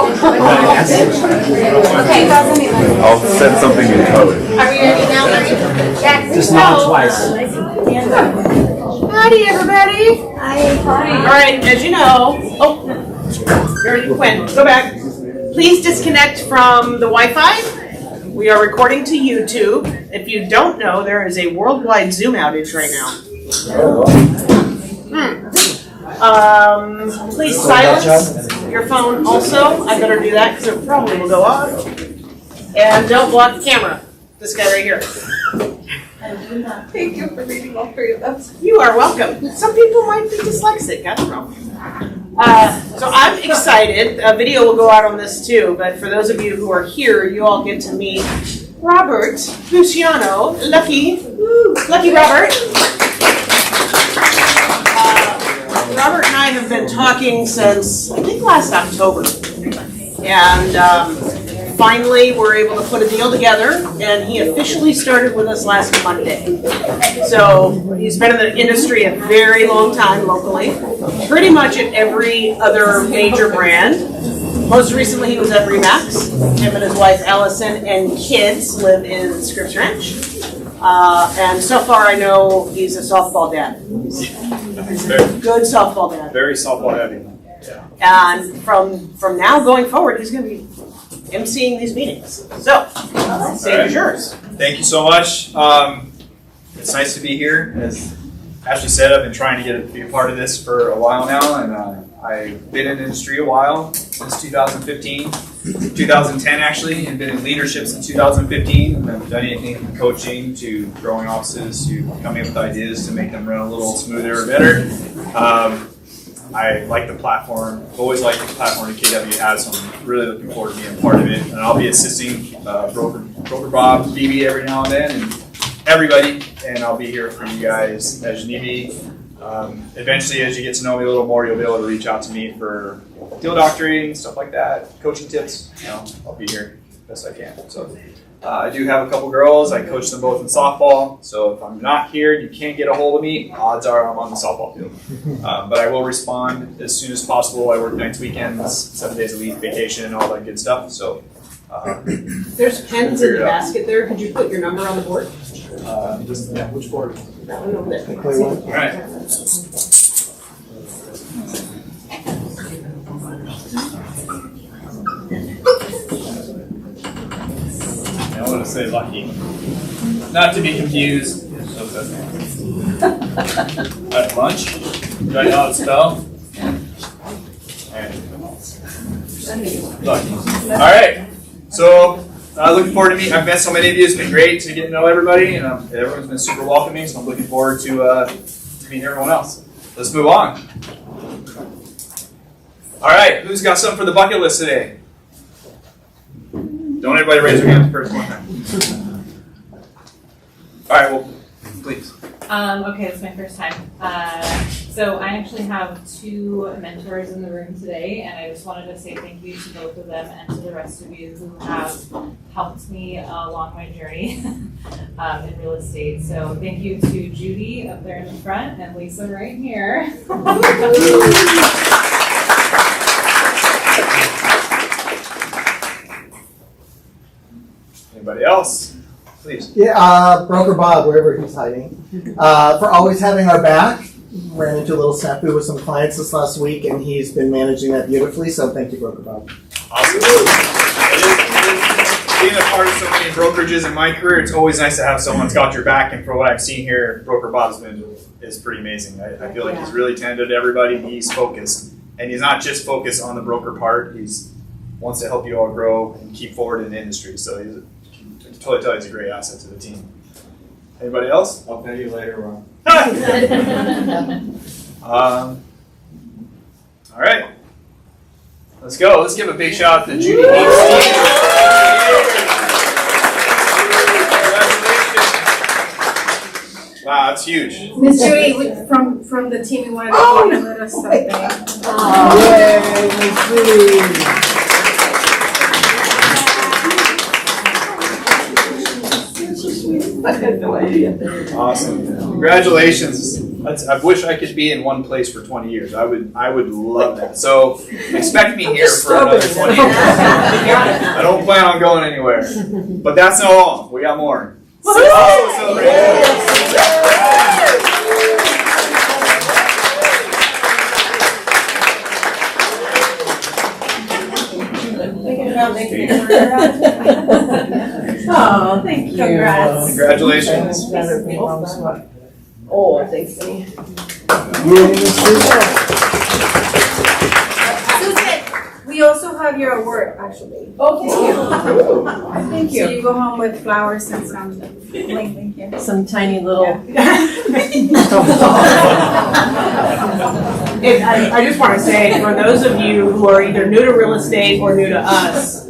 Okay. I'll send something in code. Are we ready now? Yeah. Just nod twice. Howdy, everybody. Hi. All right, as you know, you already went. Go back. Please disconnect from the Wi-Fi. We are recording to YouTube. If you don't know, there is a worldwide Zoom outage right now. Please silence your phone also. I better do that because it probably will go off. And don't block the camera. This guy right here. Thank you for reading all three of us. You are welcome. Some people might be dyslexic. I don't know. So I'm excited. A video will go out on this too, but for those of you who are here, you all get to meet Robert Luciano. Lucky Robert. Robert and I have been talking since, I think, last October. And finally, we're able to put a deal together, and he officially started with us last Monday. So he's been in the industry a very long time locally, pretty much at every other major brand. Most recently, he was at Remax. Him and his wife, Allison, and kids live in Scripps Ranch. And so far, I know he's a softball dad. He's a good softball dad. Very softball heavy. Yeah. And from now going forward, he's going to be emceeing these meetings. So, stage is yours. Thank you so much. It's nice to be here. As Ashley said, I've been trying to be a part of this for a while now, and I've been in the industry a while, since 2015, 2010 actually, and been in leadership since 2015. And I've done anything from coaching to growing offices to coming up with ideas to make them run a little smoother or better. I like the platform. I've always liked the platform that KW has, so I'm really looking forward to being a part of it. And I'll be assisting Broker Bob, Phoebe every now and then, and everybody. And I'll be here for you guys as you need me. Eventually, as you get to know me a little more, you'll be able to reach out to me for deal doctoring, stuff like that, coaching tips. I'll be here best I can. So I do have a couple girls. I coach them both in softball. So if I'm not here and you can't get a hold of me, odds are I'm on the softball field. But I will respond as soon as possible. I work nights, weekends, 7 days a week, vacation, all that good stuff. So There's pens in the basket there. Could you put your number on the board? which board? That one over there. All right. I want to say lucky. Not to be confused. At lunch? Do I know how to spell? Lucky. Alright. So, looking forward to meeting. I've met so many of you. It's been great to get to know everybody. And everyone's been super welcoming. So I'm looking forward to meeting everyone else. Let's move on. Alright. Who's got something for the bucket list today? Don't everybody raise your hands first one time. All right, well, please. Okay, this is my first time. So I actually have two mentors in the room today, and I just wanted to say thank you to both of them and to the rest of you who have helped me along my journey in real estate. So thank you to Judy up there in the front and Lisa right here. Anybody else? Please. Yeah, Broker Bob, wherever he's hiding, for always having our back. Ran into a little snafu with some clients this last week, and he's been managing that beautifully, so thank you, Broker Bob. Awesome. Being a part of so many brokerages in my career, it's always nice to have someone that's got your back, and for what I've seen here, Broker Bob's is pretty amazing. I feel like he's really tended to everybody, he's focused. And he's not just focused on the broker part, he's wants to help you all grow and keep forward in the industry. So I can totally tell he's a great asset to the team. Anybody else? I'll pay you later on. All right. Let's go. Let's give a big shout out to Judy. Congratulations. Wow, that's huge. Miss Judy, from the team, we wanted to let us something. Yay, Miss Judy. Awesome. Congratulations. I wish I could be in one place for 20 years. I would love that. So expect me here for another 20 years. I don't plan on going anywhere. But that's not all. We got more. Oh, thank you. Congrats. Congratulations. Oh, thanks, Susan, we also have your award, actually. Oh, Thank you. So you go home with flowers and some bling here. Some tiny little. I just want to say, for those of you who are either new to real estate or new to us,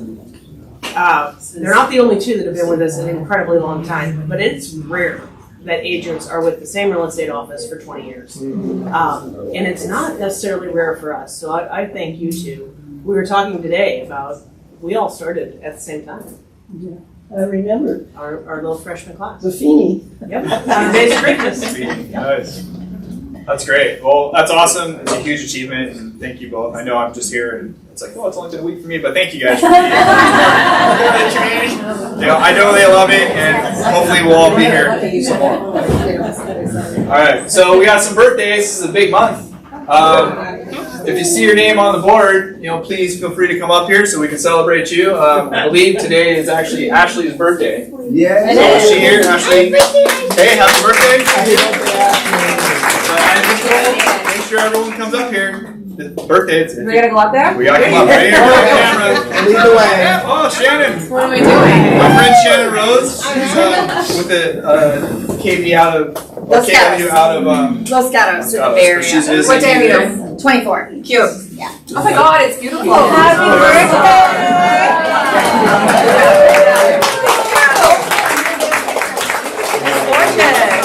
they're not the only two that have been with us an incredibly long time, but it's rare that agents are with the same real estate office for 20 years. And it's not necessarily rare for us, so I thank you two. We were talking today about, we all started at the same time, I remember our little freshman class. the Feeney. Yep, Days of Greatness. Nice. That's great. Well, that's awesome. It's a huge achievement, and thank you both. I know I'm just here, and it's like, oh, it's only been a week for me, but thank you guys for being here. You know, I know they love it, and hopefully we'll all be here some more. All right, so we got some birthdays. This is a big month. If you see your name on the board, you know, please feel free to come up here so we can celebrate you. I believe today is actually Ashley's birthday. Yeah. So is she here, Ashley? Hey, happy birthday! Make sure everyone comes up here. The birthday. We gotta go out there? We gotta come up right here. Camera. Lead the way. Yeah, oh, Shannon. What am I doing? My friend Shannon Rose. She's with the KV out of Los KW out of Los Gatos, to the Gatos, Bay but she's Area. visiting What day are here. you? 24. Cute. Yeah. Oh my God, it's beautiful. Happy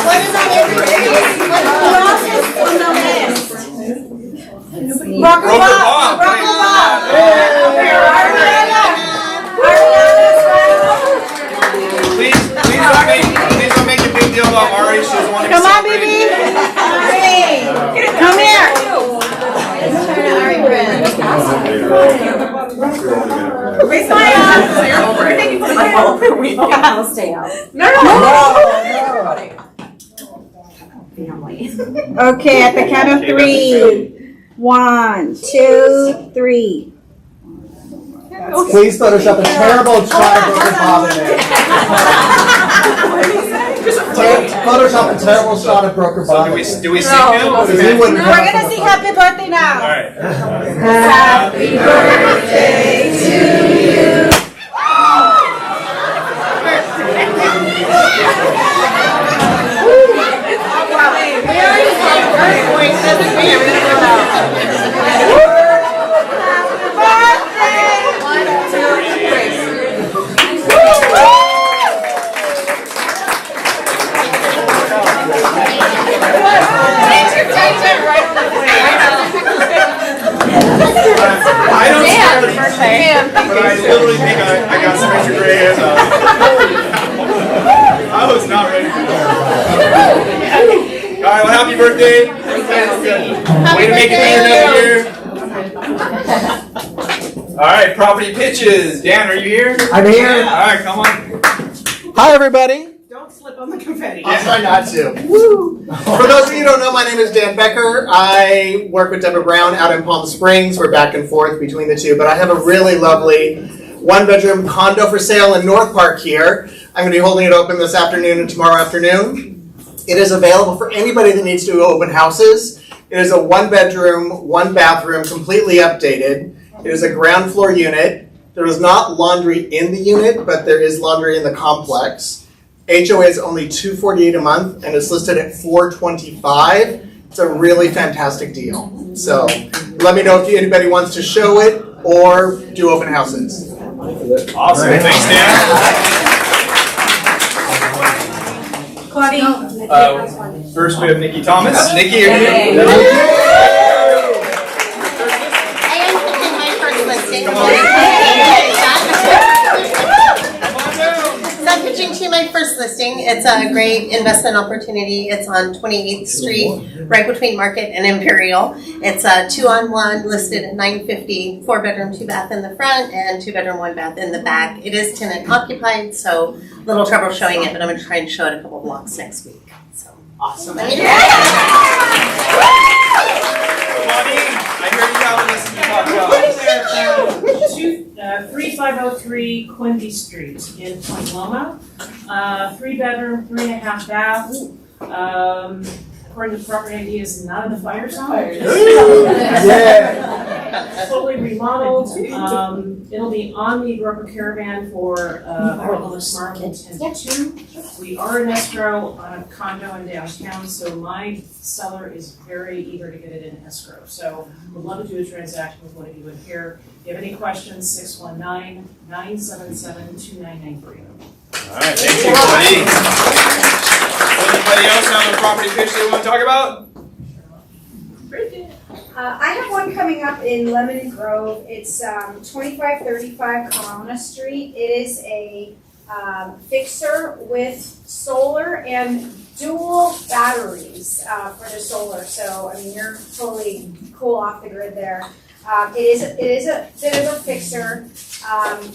What is on your Broker Bob. Please don't make a big deal about Ari. She doesn't want to be Come on, celebrated. baby. Come here. I'll stay out. No. Okay, at the count of 3. 1, 2, 3. Please Photoshop a terrible tri-broker Bob in there. Photoshop a terrible shot of broker So Bob. do we sing now? Because he wouldn't have We're gonna sing happy birthday now. All right. Happy birthday to you. I don't swear, but I literally think I got some extra gray hairs on. I was not ready for that. All right, well, happy birthday. Way to make it through another year. All right, property pitches. Dan, are you here? I'm here. All right, come on. Hi, everybody. Don't slip on the confetti. I'll try not to. For those of you who don't know, my name is Dan Becker. I work with Deborah Brown out in Palm Springs. We're back and forth between the two, but I have a really lovely one-bedroom condo for sale in North Park here. I'm going to be holding it open this afternoon and tomorrow afternoon. It is available for anybody that needs to do open houses. It is a one-bedroom, one-bathroom, completely updated. It is a ground floor unit. There is not laundry in the unit, but there is laundry in the complex. HOA is only $248 a month, and it's listed at $425. It's a really fantastic deal. So let me know if anybody wants to show it or do open houses. Awesome. Thanks, Dan. First, we have Nikki Thomas. Nikki, are you here? I am putting my first listing. Come on. Some bridging to my first listing. It's a great investment opportunity. It's on 28th Street, right between Market and Imperial. It's a 2-on-1 listed at $950, 4-bedroom, 2-bath in the front, and 2-bedroom, 1-bath in the back. It is tenant occupied, so little trouble showing it, but I'm going to try and show it a couple blocks next week. So Awesome. Bonnie, I heard you got with us and you talked about. 3503 Quinby Street in Point Loma. 3-bedroom, 3.5 bath. According to property ID, is none of the fire zones. Totally remodeled. It'll be on the broker caravan for Marvelous Market and 2. We are in escrow on a condo in downtown, so my seller is very eager to get it in escrow. So we'd love to do a transaction with one of you in here. If you have any questions, 619-977-2993. All right, thank you, buddy. Anybody else have a property pitch they want to talk about? I have one coming up in Lemon Grove. It's 2535 Corona Street. It is a fixer with solar and dual batteries for the solar. So, I mean, you're totally cool off the grid there. It is a bit of a fixer.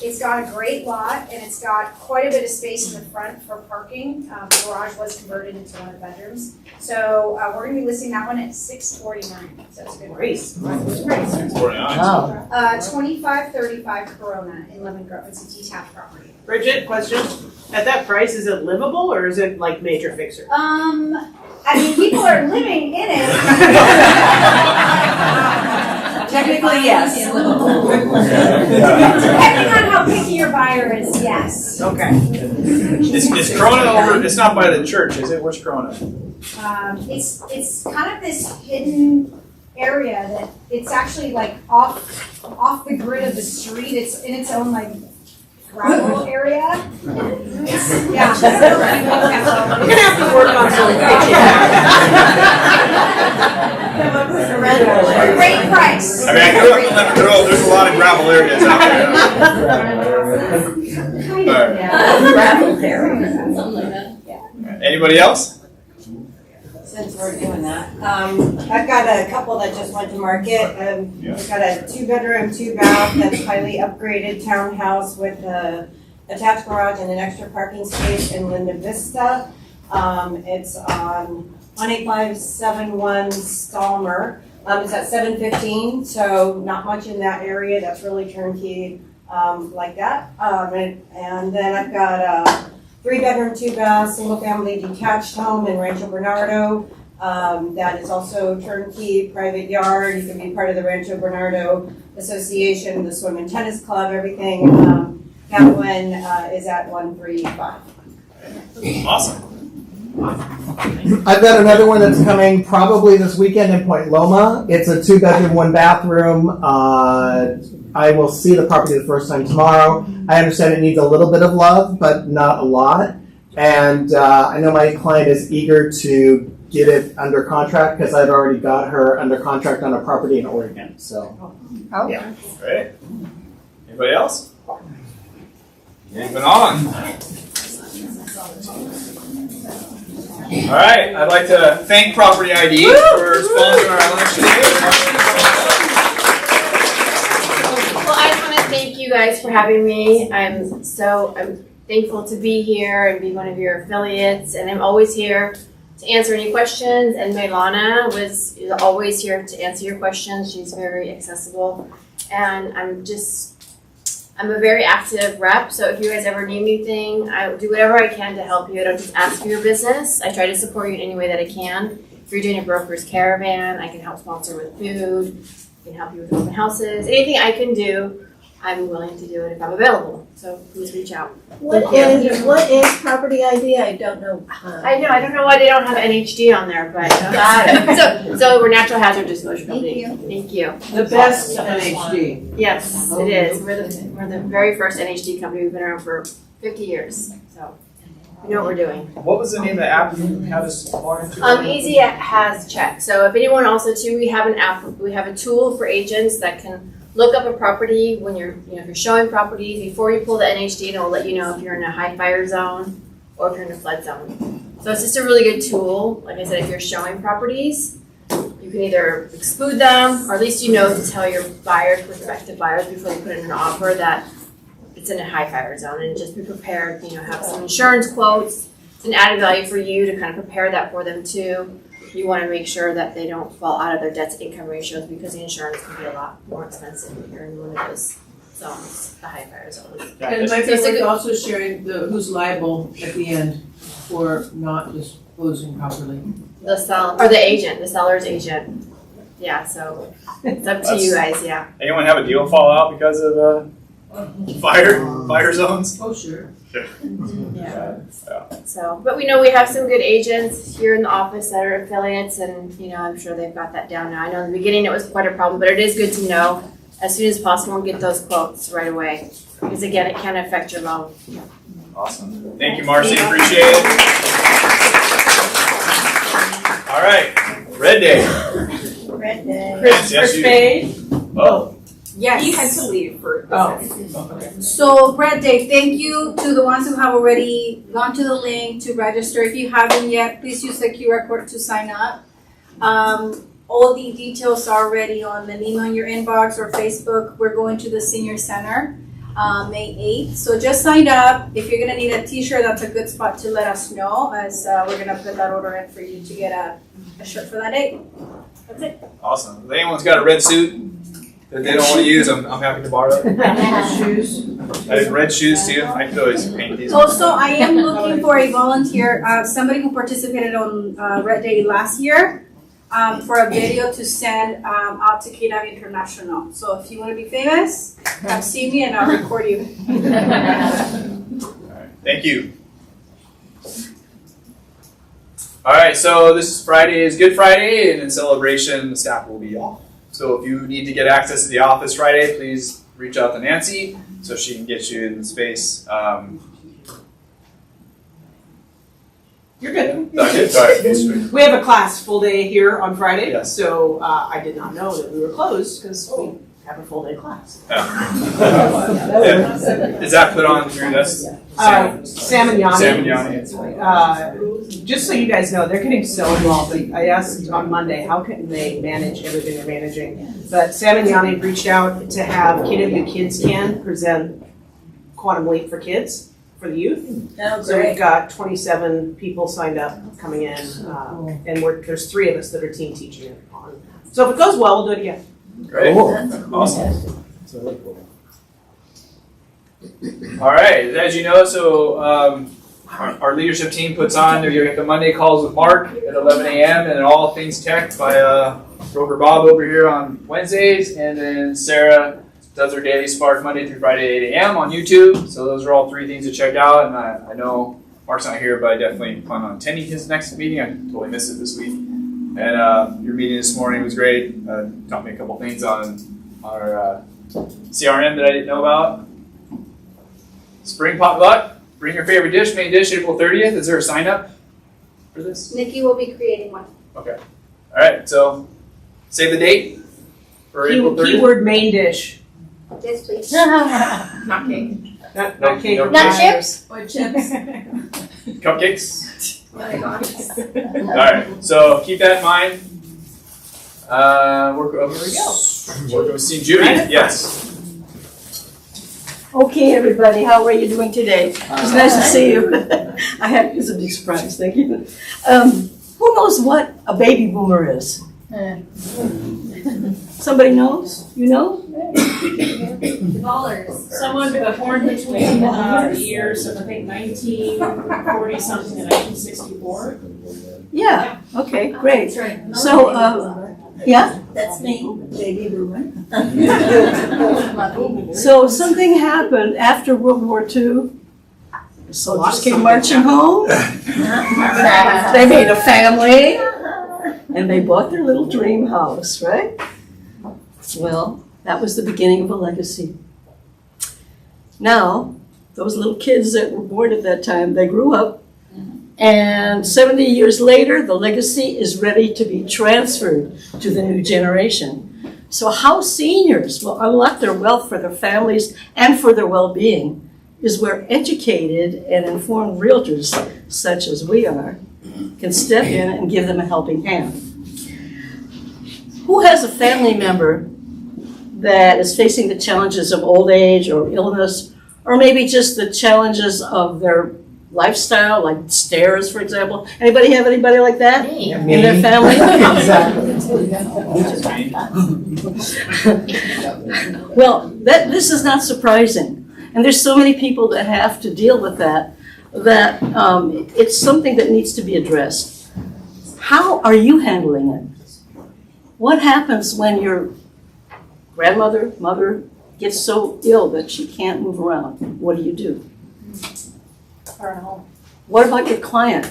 It's got a great lot, and it's got quite a bit of space in the front for parking. The garage was converted into one of the bedrooms. So we're going to be listing that one at $649. So it's a good price. 2535 Corona in Lemon Grove. It's a detached property. Bridget, question. At that price, is it livable or is it like major fixer? I mean, people are living in it. Technically, yes. Depending on how picky your buyer is, yes. Okay. Is Corona over? It's not by the church, is it? Where's Corona? It's kind of this hidden area that it's actually like off the grid of the street. It's in its own like gravel area. Yeah. We're gonna have to work on some Great price. I mean, I grew up in Lemon Grove. There's a lot of gravel areas out there. Anybody else? Since we're doing that, I've got a couple that just went to market. We've got a 2-bedroom, 2-bath that's highly upgraded townhouse with a attached garage and an extra parking space in Linda Vista. It's on 18571 Stalmer. It's at 715, so not much in that area. That's really turnkey like that. And then I've got a 3-bedroom, 2-bath, single-family detached home in Rancho Bernardo. That is also turnkey, private yard. You can be part of the Rancho Bernardo Association, the swim and tennis club, everything. That one is at 135. Awesome. I've got another one that's coming probably this weekend in Point Loma. It's a 2-bedroom, 1-bathroom. I will see the property the first time tomorrow. I understand it needs a little bit of love, but not a lot. And I know my client is eager to get it under contract because I've already got her under contract on a property in Oregon. So, yeah. Great. Anybody else? Moving on. All right, I'd like to thank Property ID for sponsoring our lunch today. Well, I just want to thank you guys for having me. I'm thankful to be here and be one of your affiliates, and I'm always here to answer any questions. And Maylana is always here to answer your questions. She's very accessible, and I'm a very active rep, so if you guys ever need anything, I will do whatever I can to help you. I don't just ask for your business. I try to support you in any way that I can. If you're doing a broker's caravan, I can help sponsor with food. I can help you with open houses. Anything I can do, I'm willing to do it if I'm available. So please reach out. What is property ID? I don't know. I don't know why they don't have NHD on there, but so we're natural hazard disclosure company. Thank you. The best NHD. Yes, it is. We're the very first NHD company. We've been around for 50 years, so we know what we're doing. What was the name of the app you had us log into? Easy has check. So if anyone also too, we have an app. We have a tool for agents that can look up a property when you're, if you're showing properties, before you pull the NHD, it'll let you know if you're in a high fire zone or if you're in a flood zone. So it's just a really good tool. Like I said, if you're showing properties, you can either exclude them, or at least you know to tell your buyers, prospective buyers, before you put in an offer that it's in a high fire zone, and just be prepared, have some insurance quotes. It's an added value for you to kind of prepare that for them too. You want to make sure that they don't fall out of their debt to income ratios, because the insurance can be a lot more expensive if you're in one of those zones, the high fire zones. And it might be worth also sharing who's liable at the end for not disclosing properly. The seller's agent. Yeah, so it's up to you guys, yeah. Anyone have a deal fall out because of fire zones? Oh, sure. Yeah. So, but we know we have some good agents here in the office that are affiliates, and I'm sure they've got that down now. I know in the beginning it was quite a problem, but it is good to know as soon as possible and get those quotes right away, because again, it can affect your loan. Awesome. Thank you, Marcy. Appreciate it. All right, Red Day. Red Day. Chris Spade. Oh. Yes. He had to leave for So, Red Day, thank you to the ones who have already gone to the link to register. If you haven't yet, please use the QR code to sign up. All the details are already on the email in your inbox or Facebook. We're going to the Senior Center May 8th. So just sign up. If you're going to need a t-shirt, that's a good spot to let us know, as we're going to put that order in for you to get a shirt for that date. That's it. Awesome. If anyone's got a red suit that they don't want to use, I'm happy to borrow it. Shoes. I have red shoes too. I could always paint these. Also, I am looking for a volunteer, somebody who participated on Red Day last year, for a video to send out to KW International. So if you want to be famous, come see me and I'll record you. All right. Thank you. All right, so this Friday is Good Friday, and in celebration, the staff will be off. So if you need to get access to the office Friday, please reach out to Nancy so she can get you in the space. You're good. Sorry. We have a class full day here on Friday, Yes. so I did not know that we were closed because we have a full day class. Is that put on through this? Sam and Yanni. Sam and Yanni. Just so you guys know, they're getting so involved. I asked on Monday, how can they manage everything they're managing? But Sam and Yanni reached out to have KW Kids Can present Quantum Leap for Kids, for the youth. Oh, So we've got 27 people signed up coming in, and there's 3 of us that are team teaching it on. So if it goes well, we'll do it again. Great. Awesome. All right, as you know, so our leadership team puts on the Monday calls with Mark at 11 a.m. and all things tech by Broker Bob over here on Wednesdays, and then Sarah does her daily Spark Monday through Friday at 8 a.m. on YouTube. So those are all 3 things to check out, and I know Mark's not here, but I definitely plan on attending his next meeting. I totally missed it this week. And your meeting this morning was great. Taught me a couple things on our CRM that I didn't know about. Spring potluck. Bring your favorite dish. Main dish April 30th. Is there a sign up for this? Nikki will be creating one. Okay. All right. So save the date for April 30th. Keyword main dish. Yes, please. Not cake. Not cake. No Not chips? Or chips. Cupcakes. All right. So keep that in mind. Here we go. Working with Steve Judy. Yes. Okay, everybody, how are you doing today? It's nice to see you. I had a big surprise, thank you. Who knows what a baby boomer is? Somebody knows? You know? Ballers. Someone born between the years of, I think, 1940 something and 1964. Yeah, okay, great. That's right. So, yeah? That's me, baby boomer. So something happened after World War II. The soldiers came marching home. They made a family. And they bought their little dream house, right? Well, that was the beginning of a legacy. Now, those little kids that were born at that time, they grew up. And 70 years later, the legacy is ready to be transferred to the new generation. So how seniors will unlock their wealth for their families and for their well-being is where educated and informed realtors, such as we are, can step in and give them a helping hand. Who has a family member that is facing the challenges of old age or illness, or maybe just the challenges of their lifestyle, like stairs, for example? Anybody have anybody like that in their family? Well, this is not surprising. And there's so many people that have to deal with that it's something that needs to be addressed. How are you handling it? What happens when your grandmother, mother gets so ill that she can't move around? What do? What about your client?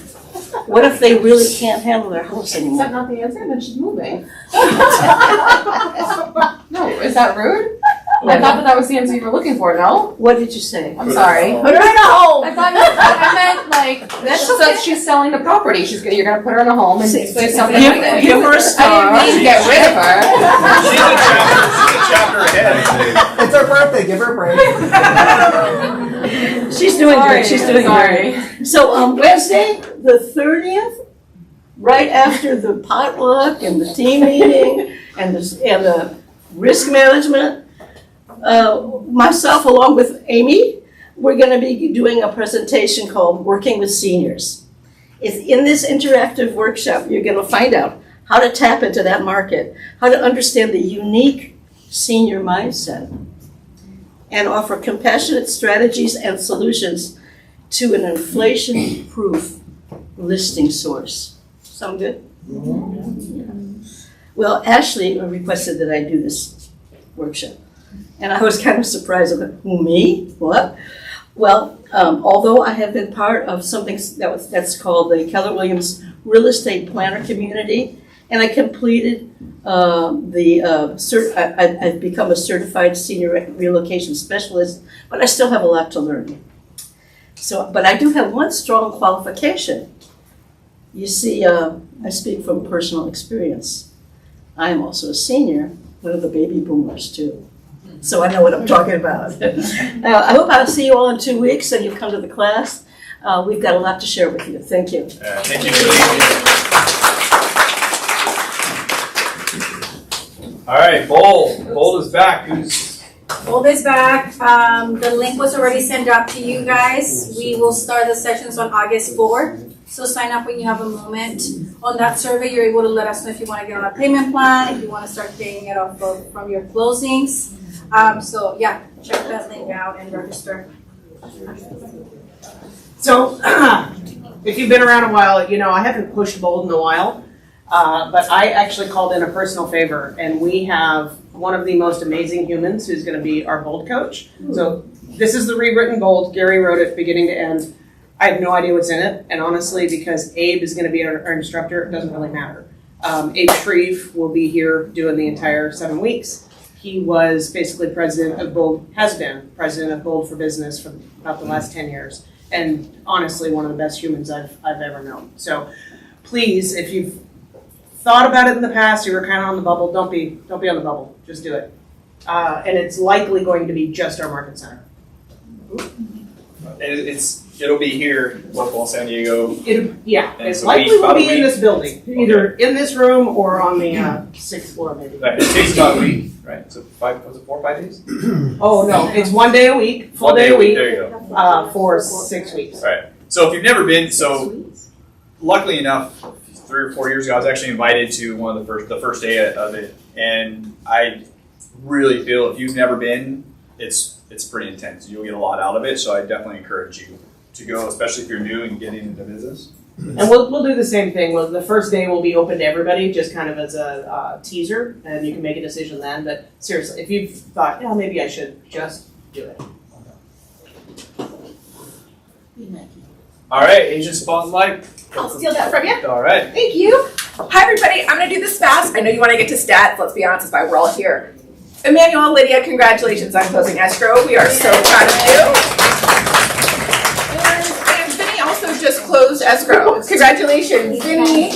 What if they really can't handle their house Is anymore? that not the answer? Then she's moving. No, is that rude? I thought that was the answer you were looking for, no? What did you say? I'm sorry. Put her in a home. I thought I meant like, so she's selling the property, you're gonna put her in a home and do something with it. Give her a star. I didn't mean get rid of her. She's a chapter ahead. It's her birthday, give her a break. She's doing good, she's doing Sorry. good. So Wednesday, the 30th, right after the potluck and the team meeting and the risk management, myself along with Amy, we're going to be doing a presentation called Working with Seniors. In this interactive workshop, you're going to find out how to tap into that market, how to understand the unique senior mindset, and offer compassionate strategies and solutions to an inflation-proof listing source. Sound good? Well, Ashley requested that I do this workshop. And I was kind of surprised about, who, me? What? Well, although I have been part of something that's called the Keller Williams Real Estate Planner Community, and I completed I've become a certified senior relocation specialist, but I still have a lot to learn. But I do have one strong qualification. You see, I speak from personal experience. I am also a senior, one of the baby boomers too. So I know what I'm talking about. I hope I'll see you all in 2 weeks and you come to the class. We've got a lot to share with you. Thank you. Thank you for being here. All right, Bold is back. Bold is back. The link was already sent out to you guys. We will start the sessions on August 4th. So sign up when you have a moment. On that survey, you're able to let us know if you want to get on a payment plan, if you want to start paying it off from your closings. So yeah, check that link out and register. So, if you've been around a while, you know I haven't pushed Bold in a while, but I actually called in a personal favor, and we have one of the most amazing humans who's going to be our Bold coach. So this is the rewritten Bold. Gary wrote it beginning to end. I have no idea what's in it, and honestly, because Abe is going to be our instructor, it doesn't really matter. Abe Shreve will be here doing the entire 7 weeks. He was basically president of Bold, has been president of Bold for Business for about the last 10 years. And honestly, one of the best humans I've ever known. So please, if you've thought about it in the past, you were kind of on the bubble, don't be on the bubble, just do it. And it's likely going to be just our market center. It'll be here, local San Diego. It's likely will be in this building, either in this room or on the 6th floor maybe. Right, it takes about a week, right? So 4 or 5 days? Oh no, it's 1 day a week, full day a week. There you go. For 6 weeks. All right. So if you've never been, luckily enough, 3 or 4 years ago, I was actually invited to one of the first day of it, and I really feel if you've never been, it's pretty intense. You'll get a lot out of it, so I definitely encourage you to go, especially if you're new and getting into business. And we'll do the same thing. The first day will be open to everybody, just kind of as a teaser, and you can make a decision then. But seriously, if you've thought, yeah, maybe I should, just do it. All right, Asian Spotlight. I'll steal that from you. All right. Thank you. Hi, everybody. I'm going to do this fast. I know you want to get to stats. Let's be honest, that's why we're all here. Emmanuel, Lydia, congratulations on closing escrow. We are so proud of you. And Vinny also just closed escrow. Congratulations, Vinny.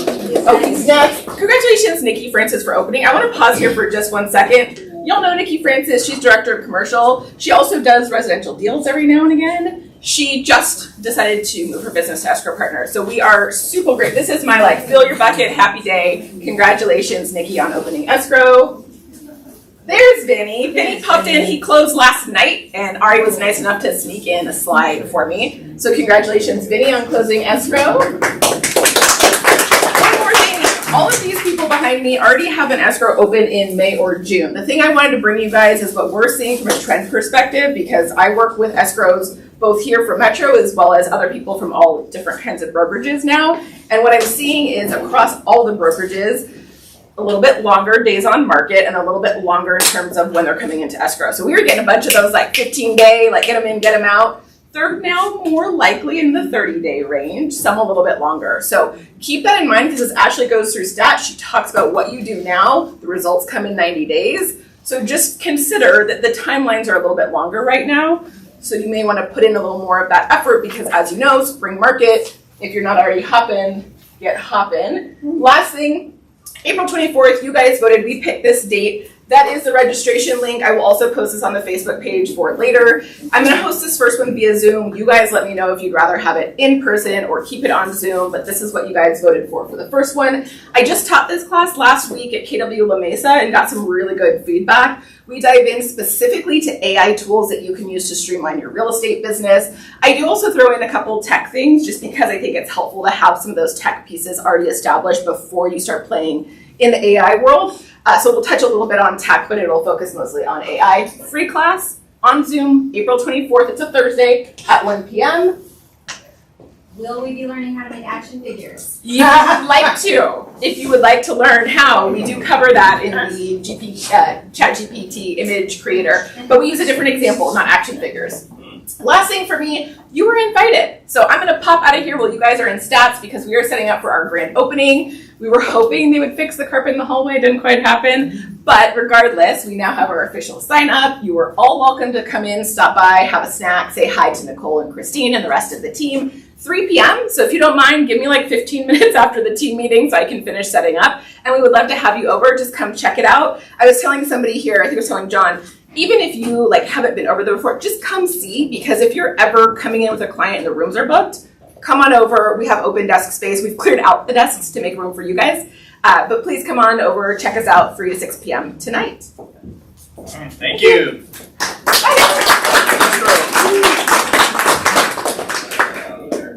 Oh, he's next. congratulations, Nikki Francis, for opening. I want to pause here for just 1 second. Y'all know Nikki Francis. She's director of commercial. She also does residential deals every now and again. She just decided to move her business to Escrow Partners. So we are super great. This is my fill your bucket, happy day. Congratulations, Nikki, on opening Escrow. There's Vinny. Vinny popped in. He closed last night, and Ari was nice enough to sneak in a slide for me. So congratulations, Vinny, on closing Escrow. One more thing. All of these people behind me already have an escrow open in May or June. The thing I wanted to bring you guys is what we're seeing from a trend perspective, because I work with escrows both here for Metro as well as other people from all different kinds of brokerages now. And what I'm seeing is across all the brokerages, a little bit longer days on market and a little bit longer in terms of when they're coming into escrow. So we were getting a bunch of those 15-day, get them in, get them out. They're now more likely in the 30-day range, some a little bit longer. So keep that in mind, because as Ashley goes through stats, she talks about what you do now, the results come in 90 days. So just consider that the timelines are a little bit longer right now. So you may want to put in a little more of that effort, because as you know, spring market, if you're not already hopping, get hopping. Last thing, April 24th, you guys voted, we picked this date. That is the registration link. I will also post this on the Facebook page for later. I'm going to host this first one via Zoom. You guys let me know if you'd rather have it in person or keep it on Zoom, but this is what you guys voted for the first one. I just taught this class last week at KW La Mesa and got some really good feedback. We dive in specifically to AI tools that you can use to streamline your real estate business. I do also throw in a couple tech things just because I think it's helpful to have some of those tech pieces already established before you start playing in the AI world. So we'll touch a little bit on tech, but it'll focus mostly on AI. Free class on Zoom, April 24th. It's a Thursday at 1 p.m. Will we be learning how to make action figures? You would like to. If you would like to learn how, we do cover that in the ChatGPT image creator, but we use a different example, not action figures. Last thing for me, you were invited. So I'm going to pop out of here while you guys are in stats, because we are setting up for our grand opening. We were hoping they would fix the carpet in the hallway. It didn't quite happen. But regardless, we now have our official sign up. You are all welcome to come in, stop by, have a snack, say hi to Nicole and Christine and the rest of the team. 3 p.m. So if you don't mind, give me 15 minutes after the team meeting so I can finish setting up. And we would love to have you over. Just come check it out. I was telling somebody here, I think I was telling John, even if you haven't been over there before, just come see, because if you're ever coming in with a client and the rooms are booked, come on over. We have open desk space. We've cleared out the desks to make room for you guys. But please come on over, check us out 3 to 6 p.m. tonight. Thank you.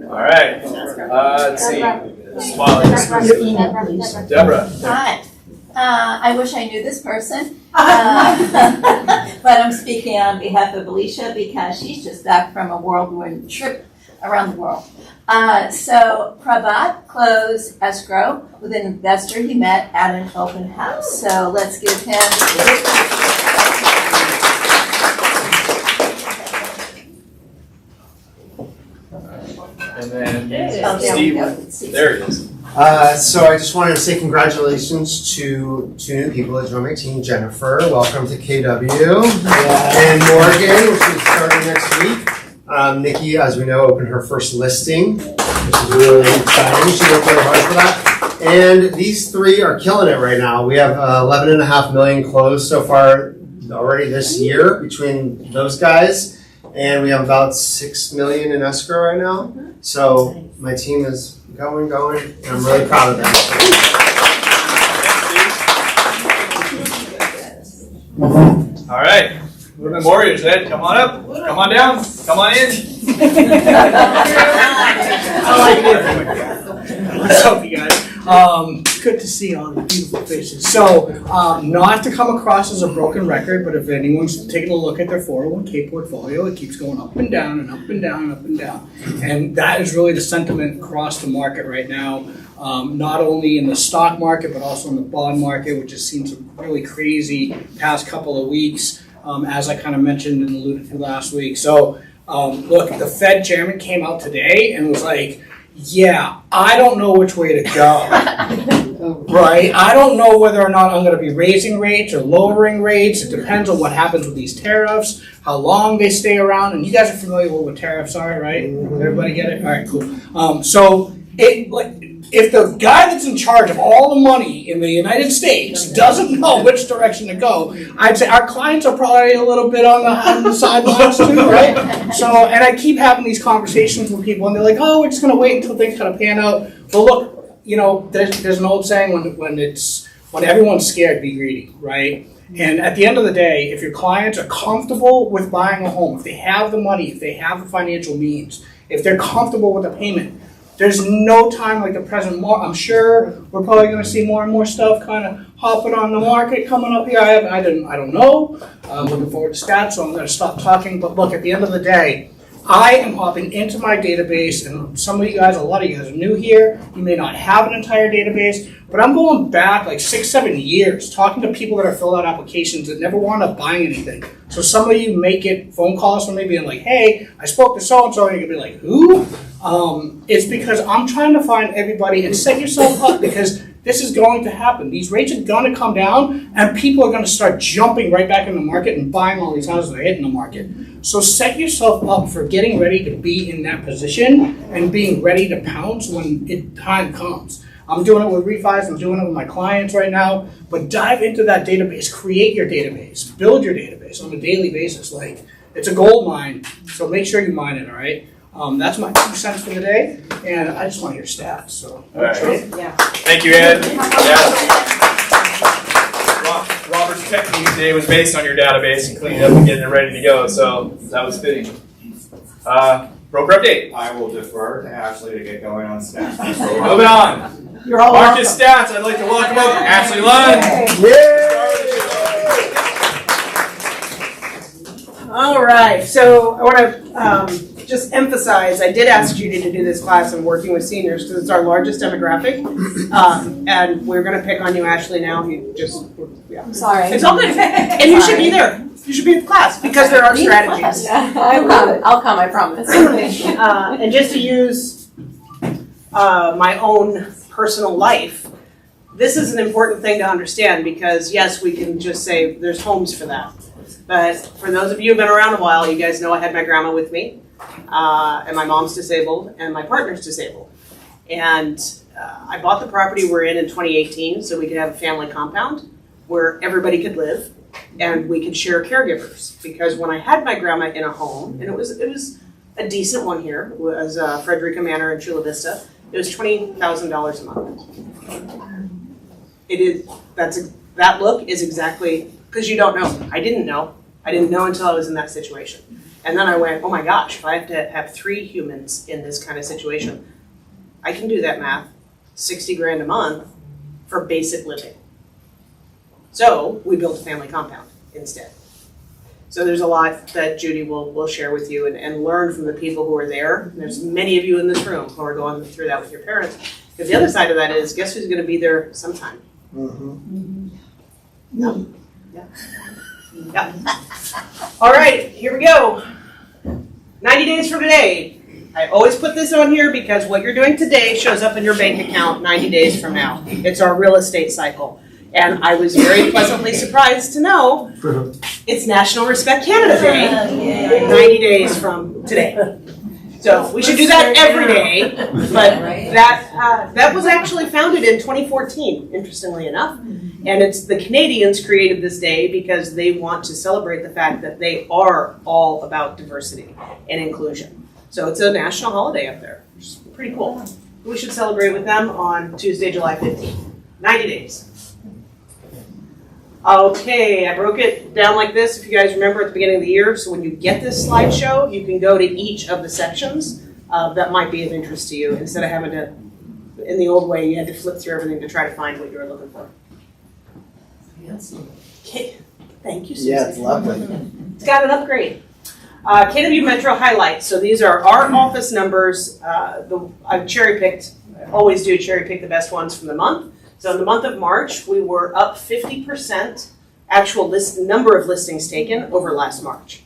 All right. Let's see. Deborah. Hi. I wish I knew this person, but I'm speaking on behalf of Alicia because she's just back from a whirlwind trip around the world. So Prabhat closed escrow with an investor he met at an open house. So let's give him And then Steve. There it is. So I just wanted to say congratulations to 2 new people that joined my team. Jennifer, welcome to KW. And Morgan, which is starting next week. Nikki, as we know, opened her first listing, which is really exciting. She worked really hard for that. And these 3 are killing it right now. We have 11.5 million closed so far already this year between those guys. And we have about 6 million in escrow right now. So my team is going, and I'm really proud of them. All right. Women Warriors, Ed, come on up. Come on down. Come on in. What's up, you guys? Good to see all the beautiful faces. So, not to come across as a broken record, but if anyone's taking a look at their 401k portfolio, it keeps going up and down and up and down and up and down. And that is really the sentiment across the market right now, not only in the stock market, but also in the bond market, which has seen some really crazy past couple of weeks, as I kind of mentioned and alluded to last week. So, look, the Fed chairman came out today and was like, yeah, I don't know which way to go, right? I don't know whether or not I'm going to be raising rates or lowering rates. It depends on what happens with these tariffs, how long they stay around. And you guys are familiar with what tariffs are, right? Everybody get it? All right, cool. So if the guy that's in charge of all the money in the United States doesn't know which direction to go, I'd say our clients are probably a little bit on the sidelines too, right? So, and I keep having these conversations with people, and they're like, "Oh, we're just going to wait until things kind of pan out." But look, you know, there's an old saying when everyone's scared, be greedy, right? And at the end of the day, if your clients are comfortable with buying a home, if they have the money, if they have the financial means, if they're comfortable with the payment, there's no time like the present. I'm sure we're probably going to see more and more stuff kind of hopping on the market coming up here. I don't know. I'm looking forward to stats, so I'm going to stop talking. But look, at the end of the day, I am hopping into my database, and some of you guys, a lot of you guys are new here. You may not have an entire database, but I'm going back like 6-7 years, talking to people that are filling out applications that never wound up buying anything. So some of you may get phone calls from me being like, "Hey, I spoke to so-and-so," and you can be like, "Who?" It's because I'm trying to find everybody and set yourself up, because this is going to happen. These rates are going to come down, and people are going to start jumping right back in the market and buying all these houses that are hitting the market. So set yourself up for getting ready to be in that position and being ready to pounce when time comes. I'm doing it with refis, I'm doing it with my clients right now, but dive into that database, create your database, build your database on a daily basis. Like, it's a gold mine, so make sure you mine it, all right? That's my 2 cents for the day, and I just want to hear stats, so. All right. Yeah. Thank you, Ed. Yeah. Robert's technique today was based on your database and cleaning it up and getting it ready to go, so that was fitting. Broker update. I will defer to Ashley to get going on stats. Moving on. You're all Market stats. I'd like to welcome up Ashley Lunn. All right, so I want to just emphasize, I did ask Judy to do this class on working with seniors because it's our largest demographic, and we're going to pick on you, Ashley, now. You just, yeah. I'm sorry. It's all good, and you should be there. You should be in class because there are strategies. I'll come, I promise. And just to use my own personal life, this is an important thing to understand because, yes, we can just say there's homes for that. But for those of you who've been around a while, you guys know I had my grandma with me, and my mom's disabled, and my partner's disabled. And I bought the property we're in 2018 so we could have a family compound where everybody could live and we could share caregivers. Because when I had my grandma in a home, and it was a decent one here, it was Frederica Manor in Chula Vista, it was $20,000 a month. It is, that look is exactly, because you don't know. I didn't know. I didn't know until I was in that situation. And then I went, oh my gosh, if I have to have 3 humans in this kind of situation, I can do that math, 60 grand a month for basic living. So we built a family compound instead. So there's a lot that Judy will share with you and learn from the people who are there. There's many of you in this room who are going through that with your parents. Because the other side of that is, guess who's going to be there sometime? Mm-hmm. Yeah. Yeah. Yeah. All right, here we go. 90 days from today. I always put this on here because what you're doing today shows up in your bank account 90 days from now. It's our real estate cycle. And I was very pleasantly surprised to know it's National Respect Canada Day 90 days from today. So we should do that every day, but that was actually founded in 2014, interestingly enough. And it's the Canadians created this day because they want to celebrate the fact that they are all about diversity and inclusion. So it's a national holiday up there, which is pretty cool. We should celebrate with them on Tuesday, July 15th. 90 days. Okay, I broke it down like this, if you guys remember at the beginning of the year. So when you get this slideshow, you can go to each of the sections that might be of interest to you, instead of having to, in the old way, you had to flip through everything to try to find what you were looking for. Okay, thank you, Susan. Yeah, it's lovely. It's got an upgrade. KW Metro highlights. So these are our office numbers. I've cherry-picked, I always do cherry-pick the best ones from the month. So in the month of March, we were up 50% actual number of listings taken over last March.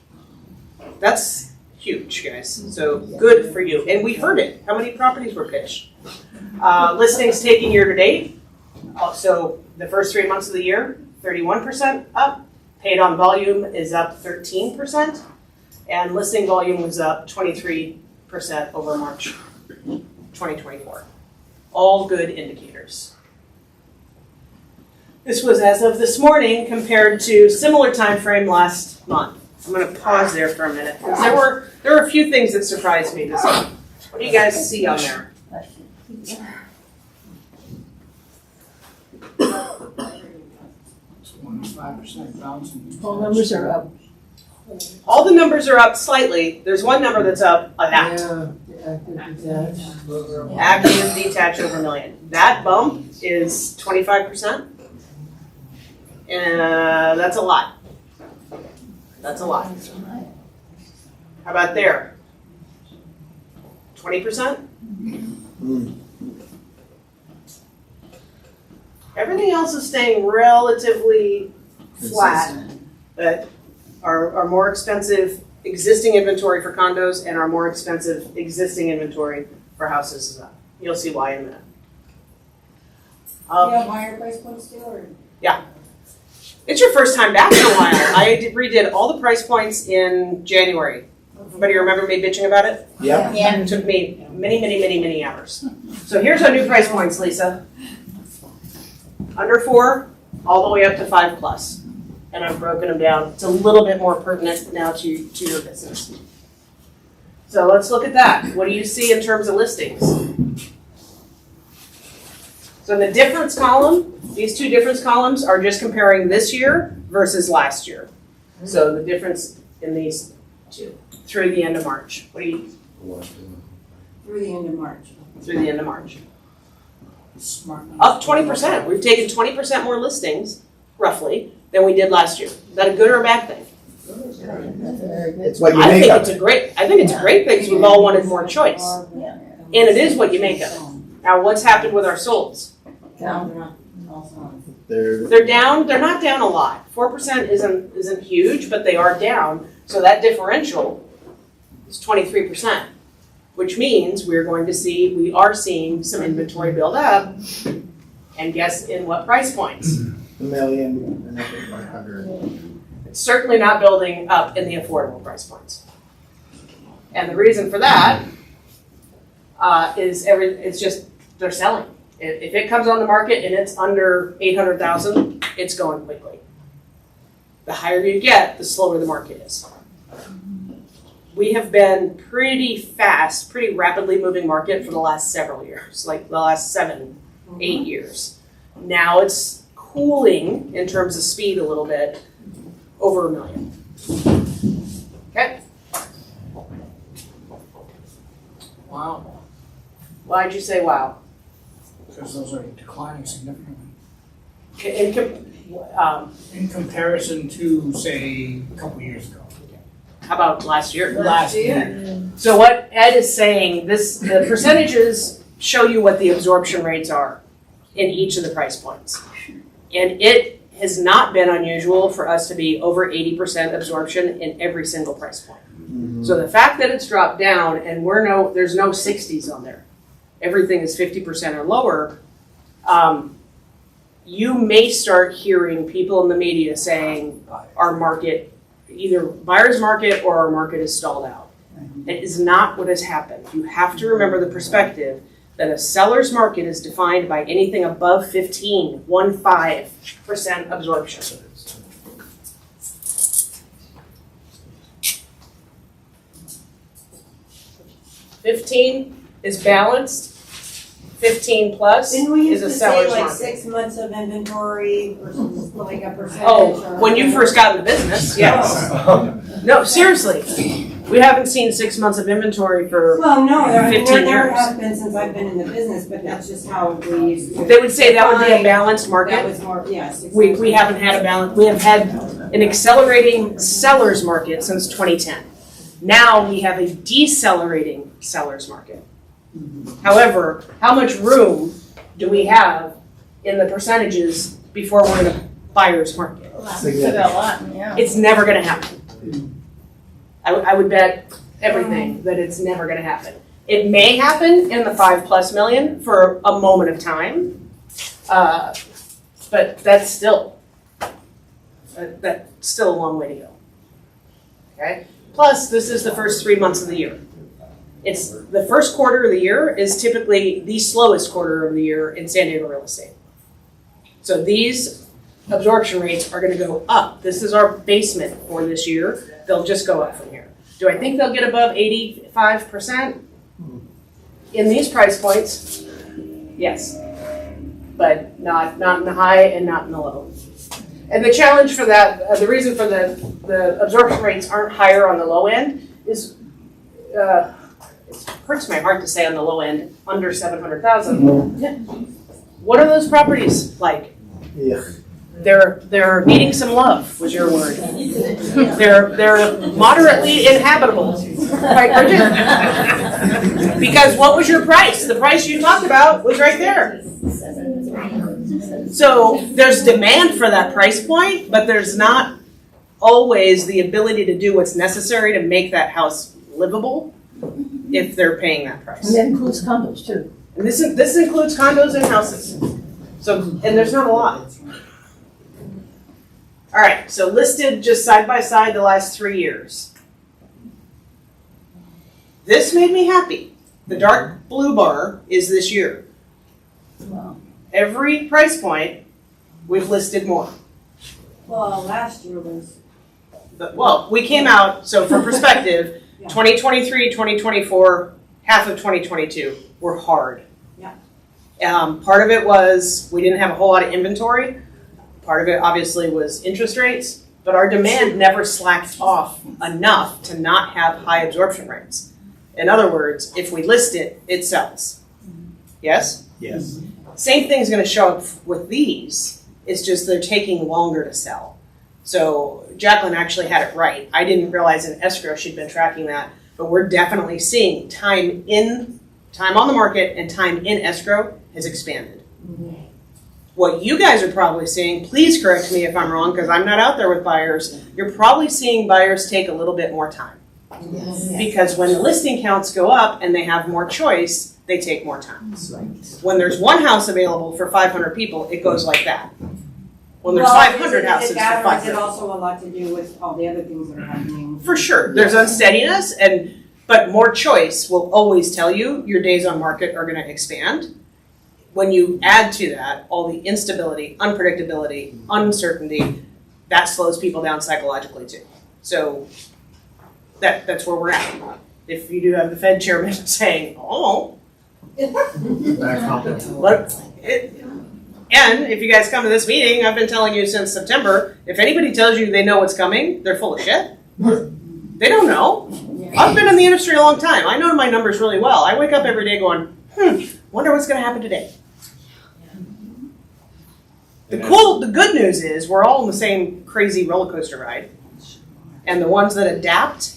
That's huge, guys. So good for you. And we heard it. How many properties were pitched? Listings taken year to date. So the first 3 months of the year, 31% up. Paid on volume is up 13%. And listing volume was up 23% over March 2024. All good indicators. This was as of this morning compared to similar time frame last month. I'm going to pause there for a minute because there were a few things that surprised me this month. What do you guys see on there? 25% bounce. All numbers are up. All the numbers are up slightly. There's one number that's up a lot. Active detached over a million. That bump is 25%. And that's a lot. That's a lot. How about there? 20%? Everything else is staying relatively flat, but our more expensive existing inventory for condos and our more expensive existing inventory for houses is up. You'll see why in a minute. You have higher price points too, or? Yeah. It's your first time back in a while. I redid all the price points in January. Everybody remember me bitching about it? Yep. Yeah. It took me many hours. So here's our new price points, Lisa. Under 4, all the way up to 5+. And I've broken them down. It's a little bit more pertinent now to your business. So let's look at that. What do you see in terms of listings? So in the difference column, these two difference columns are just comparing this year versus last year. So the difference in these two through the end of March. What do you? Through the end of March. Through the end of March. Smart. Up 20%. We've taken 20% more listings, roughly, than we did last year. Is that a good or a bad thing? It's what you I make think of it's it. a great thing because we've all wanted more choice. And it is what you make of it. Now what's happened with our solds? They're down, they're not down a lot. 4% isn't huge, but they are down. So that differential is 23%, which means we are seeing some inventory build up. And guess in what price points? $1,500,000. It's certainly not building up in the affordable price points. And the reason for that is it's just they're selling. If it comes on the market and it's under 800,000, it's going quickly. The higher you get, the slower the market is. We have been pretty rapidly moving market for the last several years, like the last 7, 8 years. Now it's cooling in terms of speed a little bit, over 1 million. Okay? Wow. Why'd you say wow? Because those are declining significantly. In comparison to, say, a couple years ago. How about last year? Last year. So what Ed is saying, the percentages show you what the absorption rates are in each of the price points. And it has not been unusual for us to be over 80% absorption in every single price point. Mm-hmm. So the fact that it's dropped down and there's no 60s on there, everything is 50% or lower, you may start hearing people in the media saying our market, either buyer's market or our market is stalled out. It is not what has happened. You have to remember the perspective that a seller's market is defined by anything above 15% absorption. 15 is balanced. 15 plus Didn't we is used a to say seller's like market. 6 months of inventory versus like a percentage? Oh, or when you first got in the business, yes. No, seriously. We haven't seen 6 months of inventory for Well, no, 15 there years. has been since I've been in the business, but that's just how we used to. They would say that would be a balanced market. That was more, yeah. 6 We months. haven't had a balance. We have had an accelerating seller's market since 2010. Now we have a decelerating seller's market. However, how much room do we have in the percentages before we're in a buyer's market? It's never going to happen. I would bet everything that it's never going to happen. It may happen in the 5+ million for a moment of time, but that's still a long way to go. Okay. Plus, this is the first 3 months of the year. It's the first quarter of the year is typically the slowest quarter of the year in San Diego real estate. So these absorption rates are gonna go up. This is our basement for this year. They'll just go up from here. Do I think they'll get above 85%? In these price points, yes. But not in the high and not in the low. And the challenge for that, the reason for the absorption rates aren't higher on the low end is, it hurts my heart to say on the low end, under 700,000. What are those properties like? Yeah. They're needing some love, was your word. They're moderately inhabitable, right, Bridget? Because what was your price? The price you talked about was right there. So there's demand for that price point, but there's not always the ability to do what's necessary to make that house livable if they're paying that price. And that includes condos too. And this includes condos and houses. So, and there's not a lot. All right, so listed just side by side the last 3 years. This made me happy. The dark blue bar is this year. Wow. Every price point, we've listed more. Well, last year was. Well, we came out, so for perspective, Yeah. 2023, 2024, half of 2022 were hard. Yeah. Part of it was we didn't have a whole lot of inventory. Part of it obviously was interest rates, but our demand never slacked off enough to not have high absorption rates. In other words, if we list it, it sells. Yes? Yes. Same thing's gonna show up with these. It's just they're taking longer to sell. So Jacqueline actually had it right. I didn't realize in escrow she'd been tracking that, but we're definitely seeing time on the market and time in escrow has expanded. What you guys are probably seeing, please correct me if I'm wrong, because I'm not out there with buyers, you're probably seeing buyers take a little bit more time. Yes. Because when the listing counts go up and they have more choice, they take more time. When there's one house available for 500 people, it goes like that. When there's 500 houses for That, or is 500 it also a lot to do with all the other things that are happening? For sure, there's unsteadiness, but more choice will always tell you your days on market are gonna expand. When you add to that all the instability, unpredictability, uncertainty, that slows people down psychologically too. So that's where we're at. If you do have the Fed chairman saying, oh, and if you guys come to this meeting, I've been telling you since September, if anybody tells you they know what's coming, they're full of shit. They don't know. I've been in the industry a long time. I know my numbers really well. I wake up every day going, wonder what's gonna happen today. The good news is we're all in the same crazy roller coaster ride. And the ones that adapt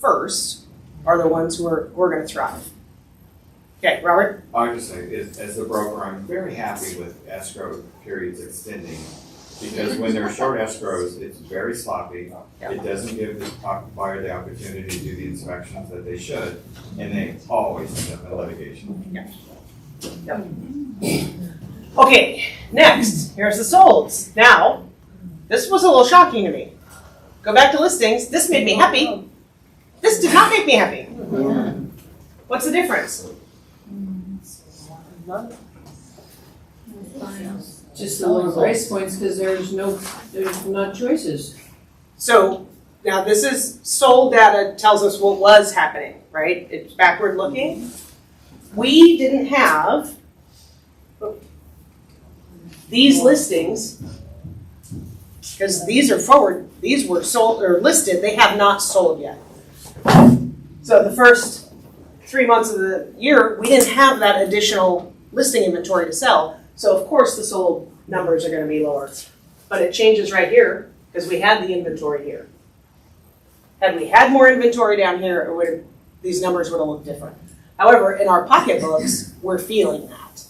first are the ones who are gonna thrive. Okay, Robert? I would just say, as a broker, I'm very happy with escrow periods extending. Because when there are short escrows, it's very sloppy. It doesn't give the buyer the opportunity to do the inspections that they should, and they always end up in litigation. Okay, next, here's the solds. Now, this was a little shocking to me. Go back to listings, this made me happy. This did not make me happy. What's the difference? Just the lower price points, because there's not choices. So now this is sold data tells us what was happening, right? It's backward looking. We didn't have these listings because these are forward. These were sold or listed. They have not sold yet. So the first 3 months of the year, we didn't have that additional listing inventory to sell. So of course the sold numbers are going to be lower. But it changes right here because we had the inventory here. Had we had more inventory down here, these numbers would have looked different. However, in our pocketbooks, we're feeling that.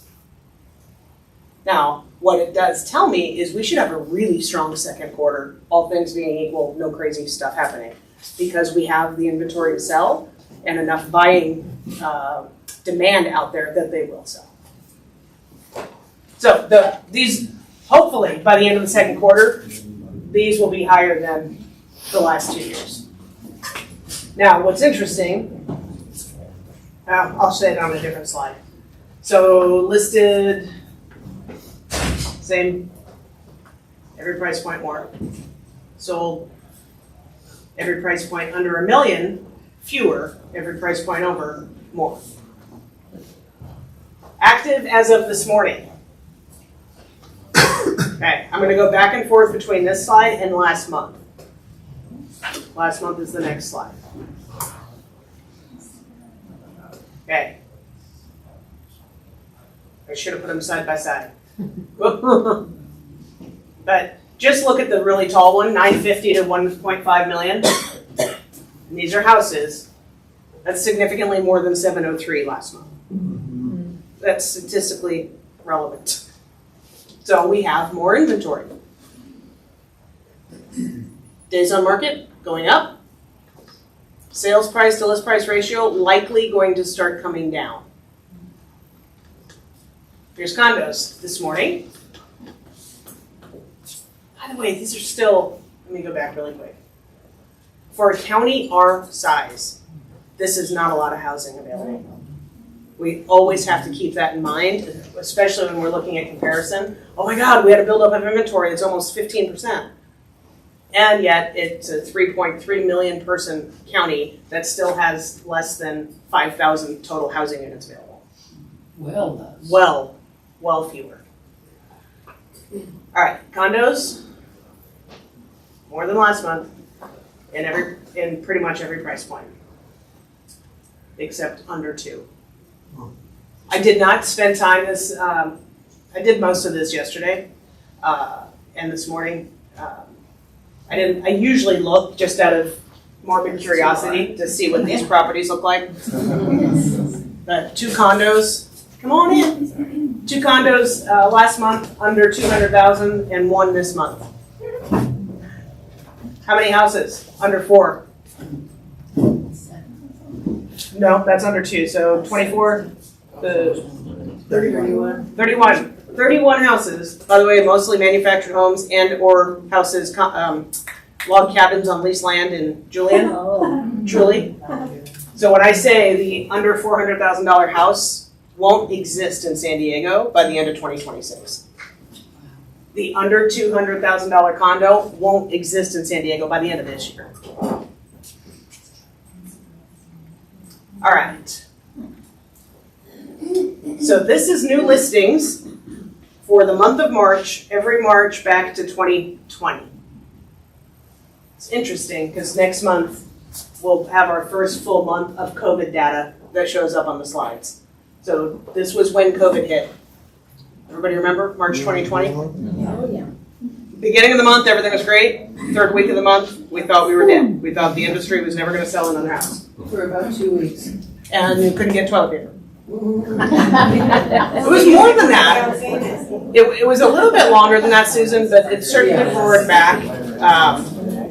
Now, what it does tell me is we should have a really strong second quarter, all things being equal, no crazy stuff happening, because we have the inventory to sell and enough buying demand out there that they will sell. So these, hopefully, by the end of the second quarter, these will be higher than the last 2 years. Now, what's interesting I'll say it on a different slide. So listed, same, every price point more. Sold, every price point under $1 million, fewer, every price point over, more. Active as of this morning. Okay, I'm gonna go back and forth between this slide and last month. Last month is the next slide. Okay. I should have put them side by side. But just look at the really tall one, 950 to 1.5 million. And these are houses. That's significantly more than 703 last month. That's statistically relevant. So we have more inventory. Days on market going up. Sales price to list price ratio likely going to start coming down. Here's condos this morning. By the way, these are still, let me go back really quick. For a county our size, this is not a lot of housing available. We always have to keep that in mind, especially when we're looking at comparison. Oh my God, we had a buildup of inventory, it's almost 15%. And yet it's a 3.3 million person county that still has less than 5,000 total housing units available. Well fewer. All right, condos, more than last month in pretty much every price point, except under 2. I did not spend time this, I did most of this yesterday and this morning. I usually look just out of morbid curiosity to see what these properties look like. 2 condos, come on in. 2 condos last month under 200,000 and 1 this month. How many houses? Under 4. No, that's under 2, so 24, 31 houses, by the way, mostly manufactured homes and or houses, log cabins on leased land in Julian, truly. So when I say the under $400,000 house won't exist in San Diego by the end of 2026. The under $200,000 condo won't exist in San Diego by the end of this year. All right. So this is new listings for the month of March, every March back to 2020. It's interesting because next month we'll have our first full month of COVID data that shows up on the slides. So this was when COVID hit. Everybody remember March 2020? Oh, yeah. Beginning of the month, everything was great. 3rd week of the month, we thought we were dead. We thought the industry was never going to sell another house. For about 2 weeks. And you couldn't get toilet paper. It was more than that. It was a little bit longer than that, Susan, but it certainly forward back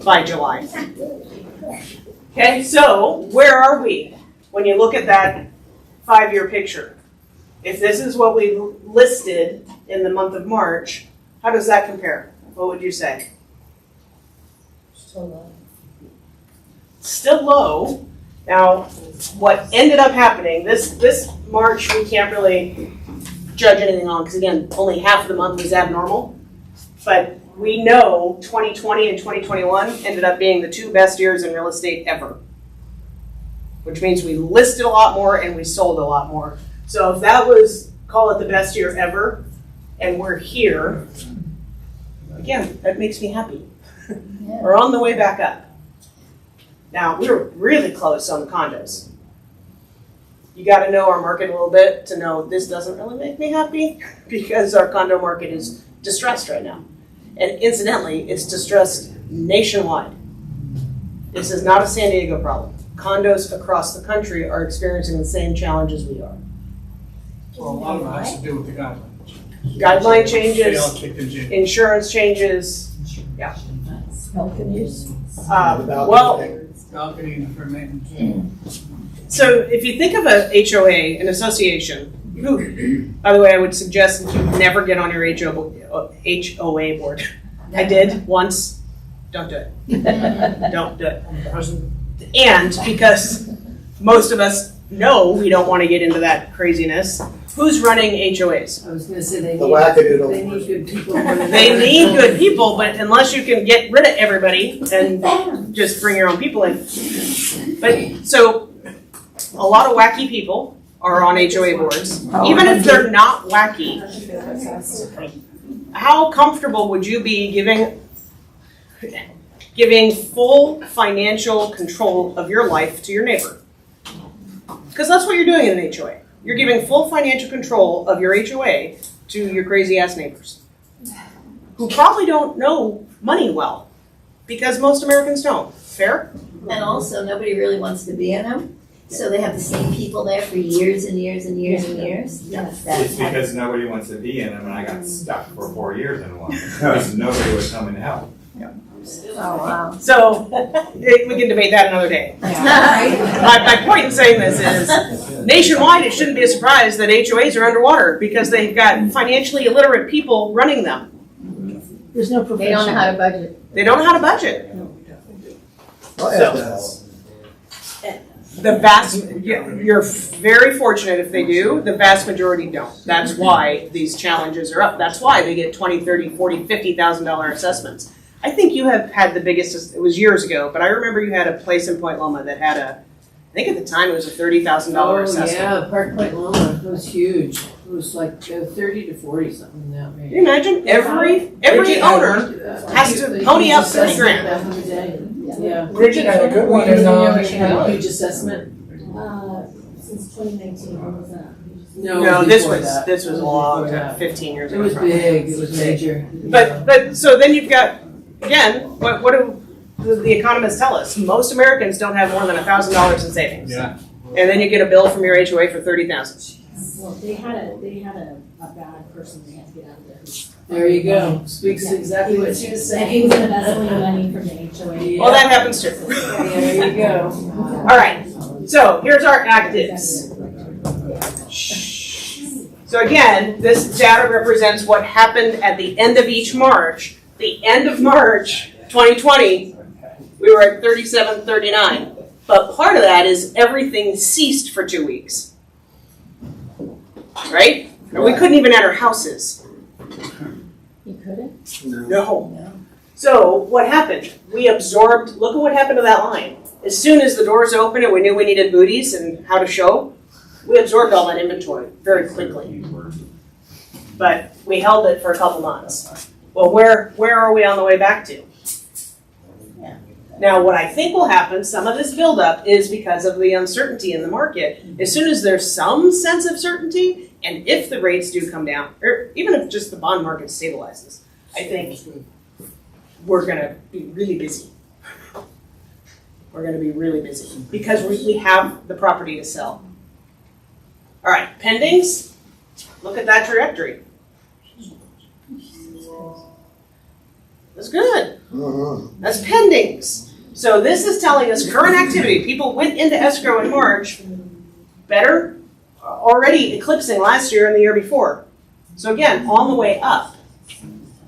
by July. Okay, so where are we when you look at that 5-year picture? If this is what we listed in the month of March, how does that compare? What would you say? Still low. Still low. Now, what ended up happening, this March we can't really judge anything on because again, only half of the month was abnormal. But we know 2020 and 2021 ended up being the 2 best years in real estate ever. Which means we listed a lot more and we sold a lot more. So if that was, call it the best year ever, and we're here, again, that makes me happy. We're on the way back up. Now, we were really close on the condos. You got to know our market a little bit to know this doesn't really make me happy because our condo market is distressed right now. And incidentally, it's distressed nationwide. This is not a San Diego problem. Condos across the country are experiencing the same challenges we are. Well, a lot of it has to do with the guidelines. Guideline changes, They all kicked in jail. insurance changes, yeah. Balconies. Balcony for maintenance. So if you think of a HOA, an association, who, by the way, I would suggest that you never get on your HOA board. I did once. Don't do it. Don't do it. And because most of us no, we don't want to get into that craziness. Who's running HOAs? I was gonna say they The need, wackadoodle. they need good people. They need good people, but unless you can get rid of everybody and just bring your own people in. But, so, a lot of wacky people are on HOA boards. Even if they're not wacky, how comfortable would you be giving full financial control of your life to your neighbor? Because that's what you're doing in an HOA. You're giving full financial control of your HOA to your crazy ass neighbors who probably don't know money well, because most Americans don't. Fair? And also, nobody really wants to be in them, so they have the same people there for years and years and years and years. It's because nobody wants to be in them, and I got stuck for 4 years in one, because nobody would come and help. Oh, wow. So, we can debate that another day. My point in saying this is, nationwide, it shouldn't be a surprise that HOAs are underwater because they've got financially illiterate people running them. There's no They don't know how to budget. They don't know how to budget. Well, Ed does. You're very fortunate if they do. The vast majority don't. That's why these challenges are up. That's why they get $20,000, $30,000, $40,000, $50,000 assessments. I think you have had the biggest, it was years ago, but I remember you had a place in Point Loma that had I think at the time it was a $30,000 assessment. Yeah, Park Point Loma, it was huge. It was like 30 to 40 something that way. Can you imagine? Every owner has to pony up $30,000. Back in the day. Yeah. Bridget had a good one in, She had a huge assessment. Since 2019, when was that? No, this before was that. this was a long Before time, that. 15 years It ago. was big, it was major. But so then you've got, again, what do the economists tell us? Most Americans don't have more than $1,000 in savings. Yeah. And then you get a bill from your HOA for $30,000. Well, they had a bad person they had to get out of there. There you go. Speaks exactly what she was saying. He was embezzling money from the HOA. Well, that happens too. There you go. All right, so here's our actives. So again, this data represents what happened at the end of each March. The end of March 2020, we were at 3739. But part of that is everything ceased for 2 weeks. Right? And we couldn't even enter houses. You couldn't? No. So what happened? We absorbed, look at what happened to that line. As soon as the doors opened and we knew we needed booties and how to show, we absorbed all that inventory very quickly. But we held it for a couple months. Well, where are we on the way back to? Now, what I think will happen, some of this buildup is because of the uncertainty in the market. As soon as there's some sense of certainty, and if the rates do come down, or even if just the bond market stabilizes, I think we're going to be really busy. We're going to be really busy because we have the property to sell. All right, pendings. Look at that trajectory. That's good. That's pendings. So this is telling us current activity. People went into escrow in March, better, already eclipsing last year and the year before. So again, on the way up.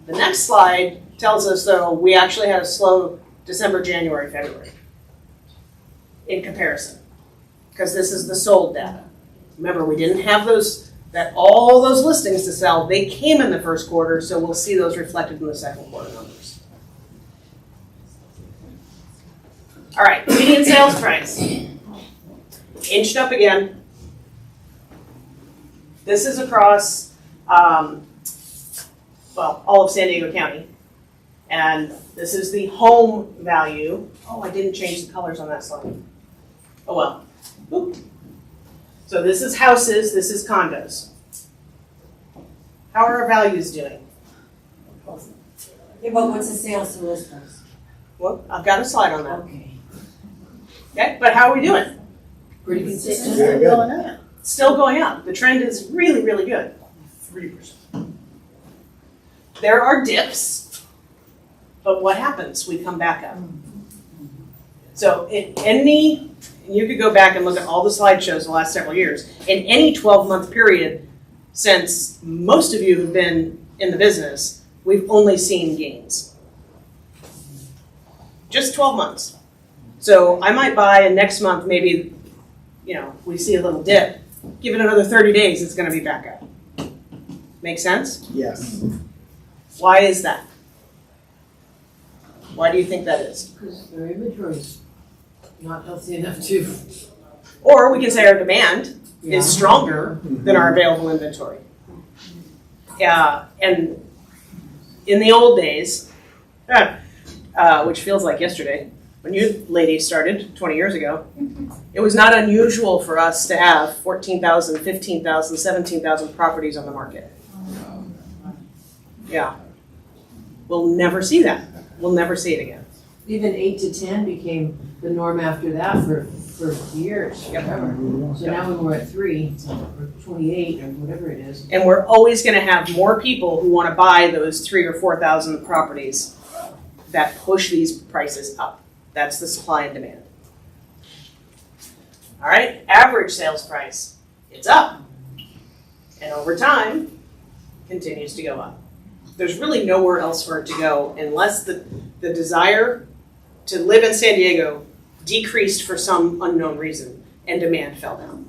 The next slide tells us, though, we actually had a slow December, January, February in comparison, because this is the sold data. Remember, we didn't have all those listings to sell. They came in the first quarter, so we'll see those reflected in the second quarter numbers. All right, median sales price. Inched up again. This is across, all of San Diego County. And this is the home value. Oh, I didn't change the colors on that slide. Oh well. Oop. So this is houses, this is condos. How are our values doing? Yeah, but what's the sales to list price? Well, I've got a slide on that. Okay, but how are we doing? Pretty consistent. Still going up. Still going up. The trend is really, really good. 3%. There are dips, but what happens? We come back up. So you could go back and look at all the slideshows the last several years. In any 12-month period since most of you have been in the business, we've only seen gains. Just 12 months. So I might buy, and next month maybe we see a little dip. Give it another 30 days, it's gonna be back up. Make sense? Yes. Why is that? Why do you think that is? Because their inventory's not healthy enough to. Or we can say our demand Yeah. is stronger than our available inventory. And in the old days, which feels like yesterday, when you ladies started 20 years ago, it was not unusual for us to have 14,000, 15,000, 17,000 properties on the market. Yeah. We'll never see that. We'll never see it again. Even 8 to 10 became the norm after that for years, forever. So now when we're at 3 or 28 or whatever it is. And we're always going to have more people who want to buy those 3,000 or 4,000 properties that push these prices up. That's the supply and demand. All right, average sales price, it's up. And over time, continues to go up. There's really nowhere else for it to go unless the desire to live in San Diego decreased for some unknown reason and demand fell down.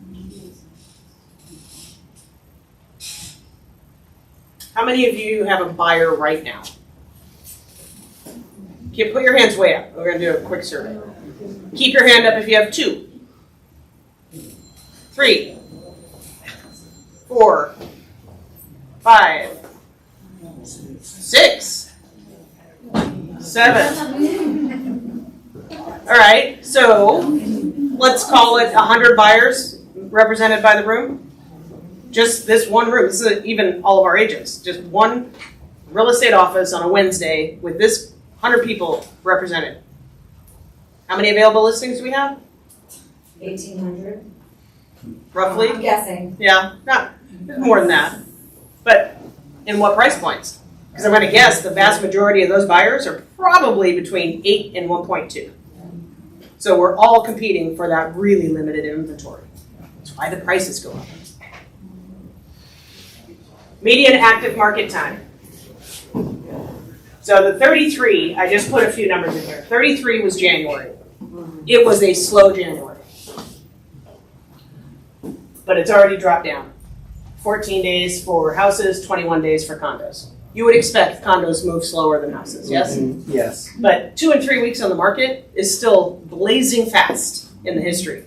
How many of you have a buyer right now? You put your hands way up. We're going to do a quick survey. Keep your hand up if you have 2, 3, 4, 5, 6, 7. All right, so let's call it 100 buyers represented by the room. Just this one room. This is even all of our agents. Just one real estate office on a Wednesday with this 100 people represented. How many available listings do we have? 1,800. Roughly? I'm guessing. Yeah, not more than that. But in what price points? Because I'm going to guess the vast majority of those buyers are probably between 8 and 1.2. So we're all competing for that really limited inventory. That's why the prices go up. Median active market time. So the 33, I just put a few numbers in here. 33 was January. It was a slow January. But it's already dropped down. 14 days for houses, 21 days for condos. You would expect condos move slower than houses, yes? Mm-hmm. Yes. But 2 and 3 weeks on the market is still blazing fast in the history.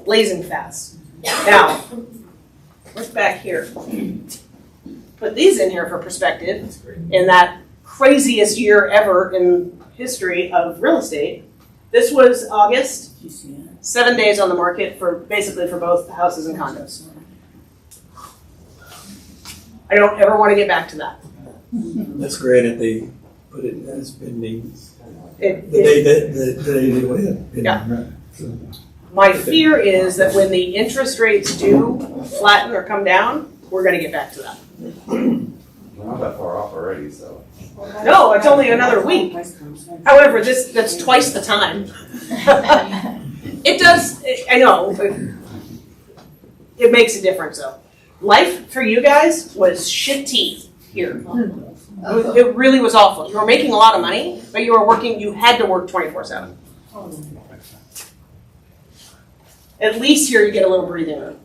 Blazing fast. Now, look back here. Put these in here for perspective. In that craziest year ever in history of real estate, this was August. 7 days on the market for basically for both houses and condos. I don't ever want to get back to that. That's great if they put it as pending. The day they went. Yeah. My fear is that when the interest rates do flatten or come down, we're going to get back to that. We're not that far off already, so. No, it's only another week. However, that's twice the time. It does, I know, it makes a difference though. Life for you guys was shitty here. It really was awful. You were making a lot of money, but you had to work 24/7. At least here you get a little breathing room.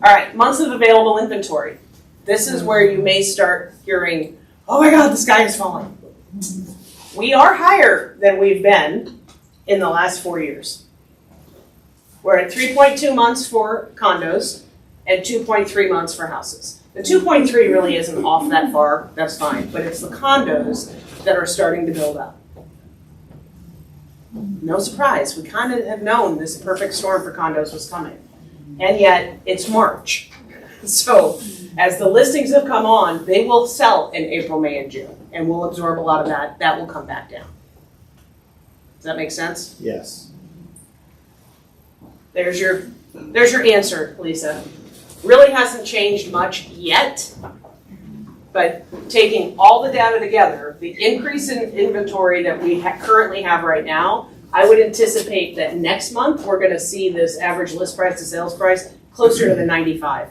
All right, months of available inventory. This is where you may start hearing, oh my God, the sky is falling. We are higher than we've been in the last 4 years. We're at 3.2 months for condos and 2.3 months for houses. The 2.3 really isn't off that far, that's fine, but it's the condos that are starting to build up. No surprise, we kind of have known this perfect storm for condos was coming. And yet, it's March. So, as the listings have come on, they will sell in April, May, and June. And we'll absorb a lot of that. That will come back down. Does that make sense? Yes. There's your answer, Lisa. Really hasn't changed much yet. But taking all the data together, the increase in inventory that we currently have right now, I would anticipate that next month we're going to see this average list price to sales price closer to the 95,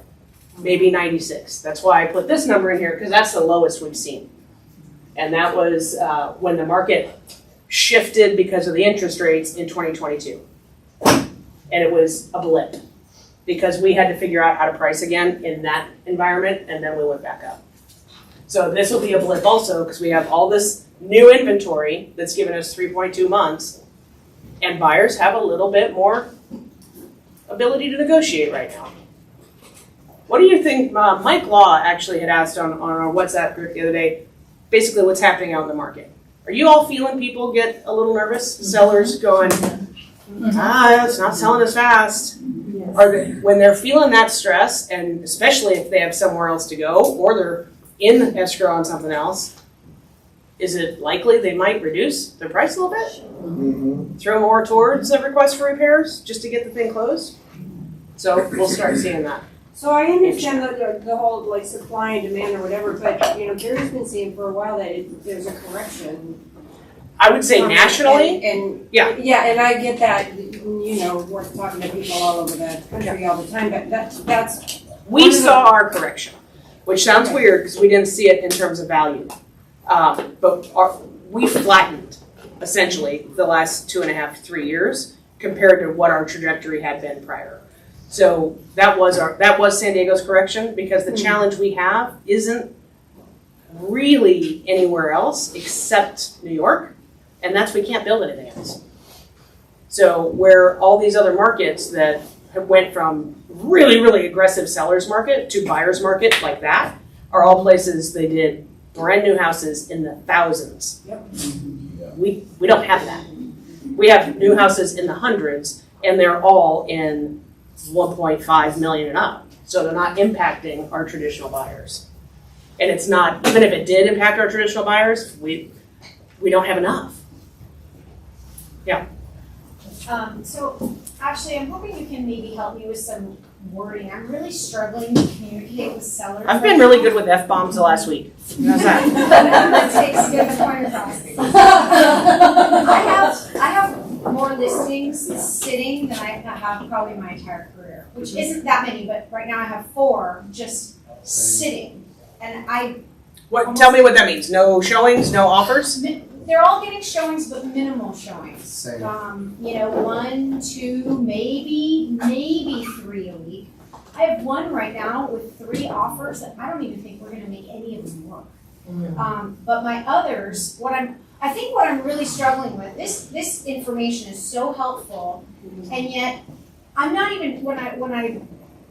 maybe 96. That's why I put this number in here because that's the lowest we've seen. And that was when the market shifted because of the interest rates in 2022. And it was a blip because we had to figure out how to price again in that environment, and then we went back up. So this will be a blip also because we have all this new inventory that's given us 3.2 months, and buyers have a little bit more ability to negotiate right now. What do you think? Mike Law actually had asked on our WhatsApp group the other day, basically what's happening out in the market. Are you all feeling people get a little nervous? Sellers going, it's not selling as fast. Are they, when they're feeling that stress, and especially if they have somewhere else to go or they're in escrow on something else, is it likely they might reduce their price a little bit? Throw more towards a request for repairs just to get the thing closed? So we'll start seeing that. So I understand the whole like supply and demand or whatever, but Gary's been saying for a while that there's a correction. I would say nationally, and yeah, and I get that. We're talking to people all over the country all the time, but that's we saw our correction, which sounds weird because we didn't see it in terms of value, but we flattened essentially the last 2.5 to 3 years compared to what our trajectory had been prior. So that was San Diego's correction because the challenge we have isn't really anywhere else except New York, and that's we can't build anything else. So where all these other markets that have went from really, really aggressive sellers market to buyers market like that are all places they did brand new houses in the thousands. Yep. We don't have that. We have new houses in the hundreds, and they're all in 1.5 million and up. So they're not impacting our traditional buyers. And it's not, even if it did impact our traditional buyers, we don't have enough. Yeah. So actually, I'm hoping you can maybe help me with some wording. I'm really struggling to communicate with sellers. I've been really good with F-bombs the last week. How's that? That takes to get the point across. I have more listings sitting than I have probably my entire career, which isn't that many, but right now I have 4 just sitting. And Tell me what that means. No showings, no offers? They're all getting showings, but minimal showings. Same. 1, 2, maybe 3 a week. I have one right now with 3 offers that I don't even think we're gonna make any of them work. But my others, I think what I'm really struggling with, this information is so helpful, and yet I'm not even, when I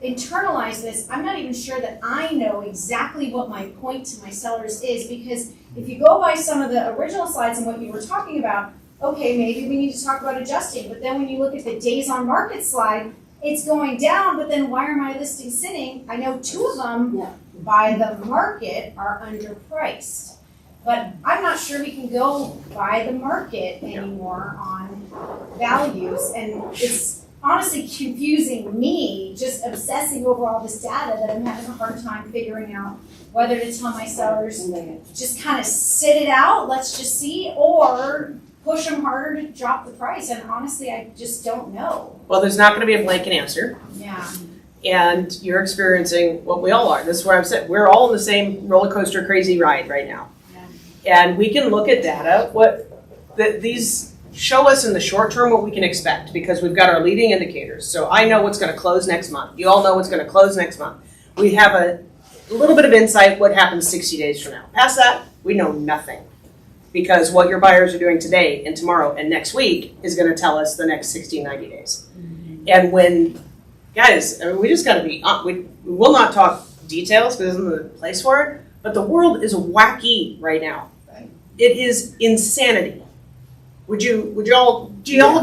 internalize this, I'm not even sure that I know exactly what my point to my sellers is, because if you go by some of the original slides and what you were talking about, okay, maybe we need to talk about adjusting, but then when you look at the days on market slide, it's going down, but then why are my listings sitting? I know 2 of them by the market are underpriced, but I'm not sure we can go by the market anymore on values, and it's honestly confusing me, just obsessing over all this data, that I'm having a hard time figuring out whether to tell my sellers just kind of sit it out, let's just see, or push them harder to drop the price. And honestly, I just don't know. Well, there's not going to be a blanket answer. Yeah. And you're experiencing what we all are. This is where I've said we're all in the same roller coaster crazy ride right now. Yeah. And we can look at data. These show us in the short term what we can expect, because we've got our leading indicators. So I know what's going to close next month. You all know what's going to close next month. We have a little bit of insight what happens 60 days from now. Past that, we know nothing, because what your buyers are doing today and tomorrow and next week is going to tell us the next 60, 90 days. And when, guys, I mean, we just got to be, we will not talk details because this isn't the place for it, but the world is wacky right now. It is insanity. Do you all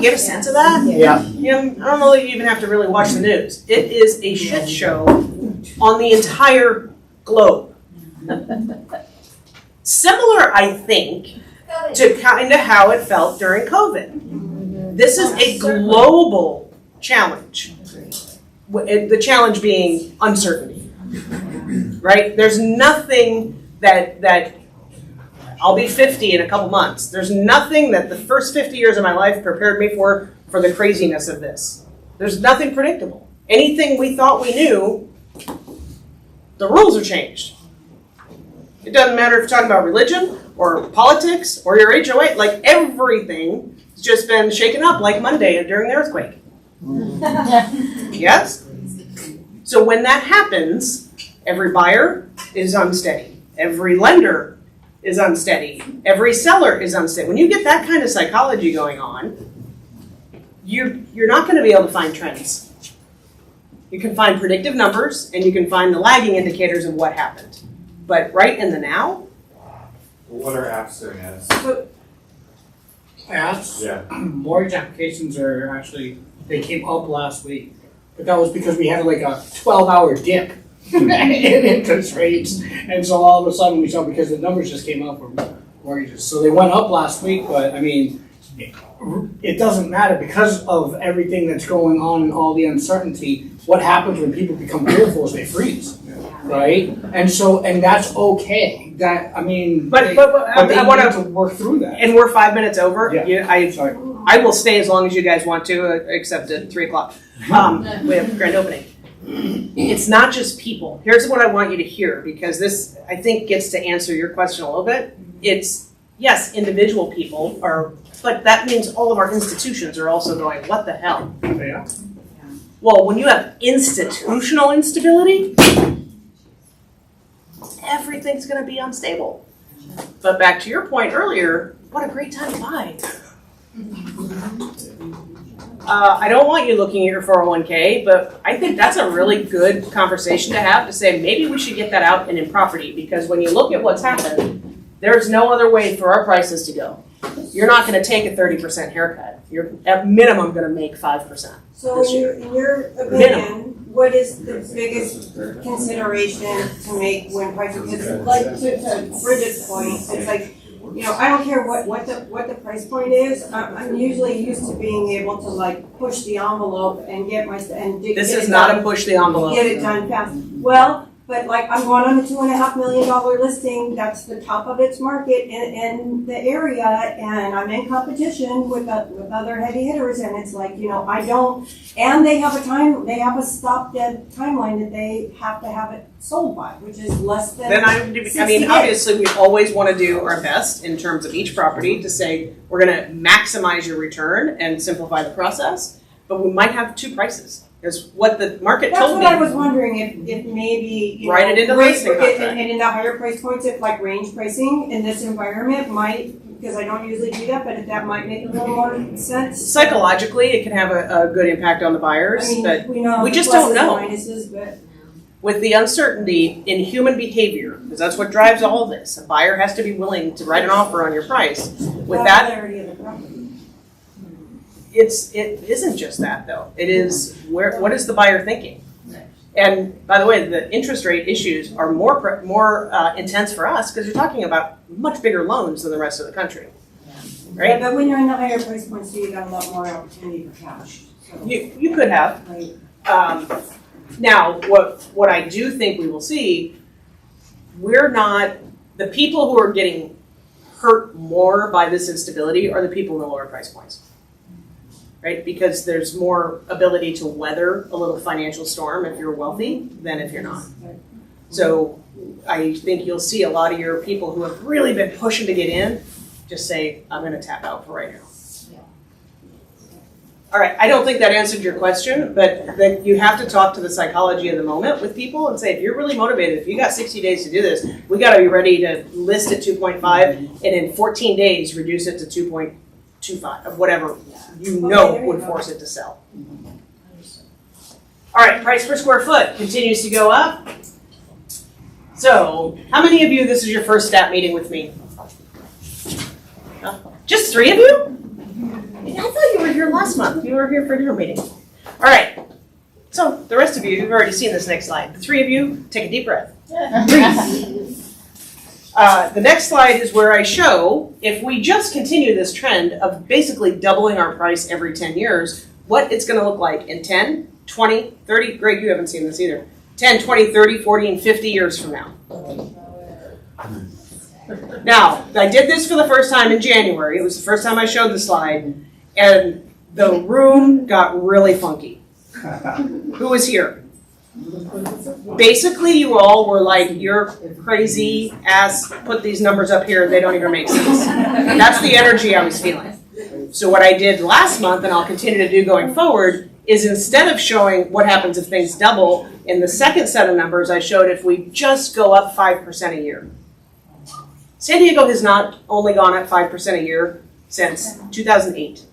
get a sense of that? Yeah. I don't know that you even have to really watch the news. It is a shit show on the entire globe. Similar, I think, to kind of how it felt during COVID. This is a global challenge. The challenge being uncertainty, right? There's nothing that I'll be 50 in a couple months. There's nothing that the first 50 years of my life prepared me for the craziness of this. There's nothing predictable. Anything we thought we knew, the rules are changed. It doesn't matter if you're talking about religion or politics or your HOA, like everything has just been shaken up like Monday during the earthquake. Yes? So when that happens, every buyer is unsteady. Every lender is unsteady. Every seller is unsteady. When you get that kind of psychology going on, you're not going to be able to find trends. You can find predictive numbers and you can find the lagging indicators of what happened. But right in the now? What are apps doing as? Apps? Yeah. Mortgage applications are actually, they came up last week. But that was because we had like a 12-hour dip in interest rates. And so all of a sudden we saw, because the numbers just came up for mortgages. So they went up last week, but I mean, it doesn't matter because of everything that's going on and all the uncertainty. What happens when people become fearful is they freeze, right? And that's okay. That, I mean, But they I want need to work through that. And we're 5 minutes over. Yeah. I will stay as long as you guys want to, except at 3 o'clock. We have grand opening. It's not just people. Here's what I want you to hear, because this, I think, gets to answer your question a little bit. It's, yes, individual people are, but that means all of our institutions are also going, what the hell? Yeah. Well, when you have institutional instability, everything's going to be unstable. But back to your point earlier, what a great time to buy. I don't want you looking at your 401k, but I think that's a really good conversation to have, to say maybe we should get that out and in property, because when you look at what's happened, there's no other way for our prices to go. You're not going to take a 30% haircut. You're at minimum going to make 5%. So in your opinion, what is the biggest consideration to make when pricing? Because like to Bridget's point, it's like, you know, I don't care what the price point is. I'm usually used to being able to like push the envelope and get my This is not a push the envelope. Get it done fast. Well, but like I'm going on a $2.5 million listing. That's the top of its market in the area, and I'm in competition with other heavy hitters. And it's like, you know, I don't. And they have a stop dead timeline that they have to have it sold by, which is less than. Then I mean, obviously, we always want to do our best in terms of each property to say we're going to maximize your return and simplify the process, but we might have two prices. Is what the market told me. That's what I was wondering, if maybe, you Write know, it into the listing contract. and in the higher price points, if like range pricing in this environment might, because I don't usually do that, but if that might make a little more sense. Psychologically, it can have a good impact on the buyers, I mean, but we just pluses don't know. and minuses, but. With the uncertainty in human behavior, because that's what drives all this. A buyer has to be willing to write an offer on your price. With that, Clarity of the property. it isn't just that though. It is what is the buyer thinking? And by the way, the interest rate issues are more intense for us because you're talking about much bigger loans than the rest of the country, right? Yeah, but when you're in the higher price points, you got a lot more opportunity for cash. So. You could have. Right. Now, what I do think we will see, we're not the people who are getting hurt more by this instability are the people in the lower price points. Right? Because there's more ability to weather a little financial storm if you're wealthy than if you're not. So I think you'll see a lot of your people who have really been pushing to get in just say, I'm going to tap out for right now. All right, I don't think that answered your question, but that you have to talk to the psychology of the moment with people and say, if you're really motivated, if you got 60 days to do this, we got to be ready to list at 2.5 and in 14 days reduce it to 2.25 of whatever you know would force it to sell. All right, price per square foot continues to go up. So, how many of you, this is your first stat meeting with me? Just 3 of you? I thought you were here last month. You were here for your meeting. All right. So, the rest of you, you've already seen this next slide. The 3 of you, take a deep breath. Breathe. The next slide is where I show if we just continue this trend of basically doubling our price every 10 years, what it's going to look like in 10, 20, 30, Greg, you haven't seen this either, 10, 20, 30, 40, and 50 years from now. Now, I did this for the first time in January. It was the first time I showed the slide, and the room got really funky. Who was here? Basically, you all were like, you're crazy ass, put these numbers up here, they don't even make sense. That's the energy I was feeling. So what I did last month, and I'll continue to do going forward, is instead of showing what happens if things double, in the second set of numbers, I showed if we just go up 5% a year. San Diego has not only gone up 5% a year since 2008.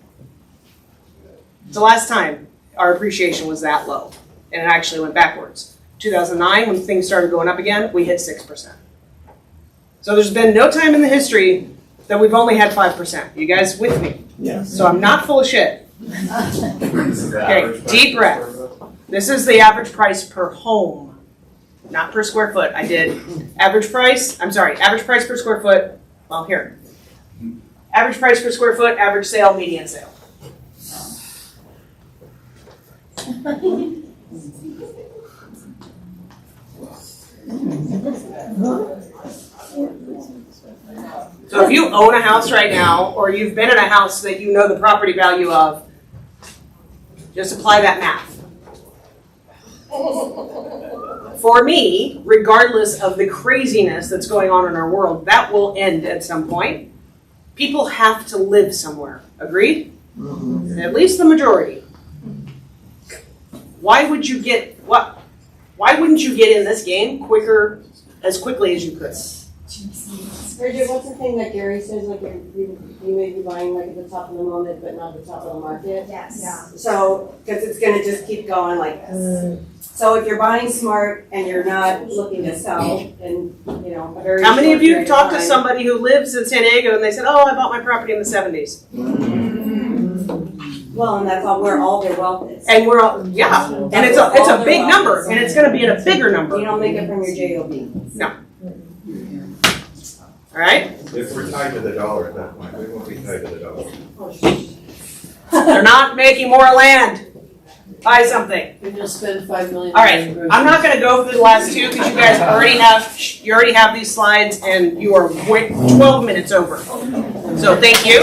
It's the last time our appreciation was that low, and it actually went backwards. 2009, when things started going up again, we hit 6%. So there's been no time in the history that we've only had 5%. You guys with me? Yes. So I'm not full of shit. Okay, deep breath. This is the average price per home, not per square foot. I did average price per square foot. Well, here. Average price per square foot, average sale, median sale. So if you own a house right now, or you've been in a house that you know the property value of, just apply that math. For me, regardless of the craziness that's going on in our world, that will end at some point. People have to live somewhere. Agreed? At least the majority. Why wouldn't you get in this game as quickly as you could? Bridget, what's the thing that Gary says, like you may be buying like at the top of the moment, but not the top of the market? Yes. Yeah. So, because it's gonna just keep going like this. So if you're buying smart and you're not looking to sell in, a very How many of you have short talked to period of somebody who lives in San Diego and they said, oh, I bought my property in the 70s? time? Well, and that's where all their wealth is. And we're all, yeah, and it's a big number, and it's gonna be a bigger number. You don't make it from your JOB. No. All right? If we're tied to the dollar at that point, we won't be tied to the dollar. They're not making more land. Buy something. And you'll spend $5 million. All right, I'm not gonna go through the last two because you guys already have these slides and you are 12 minutes over. So thank you.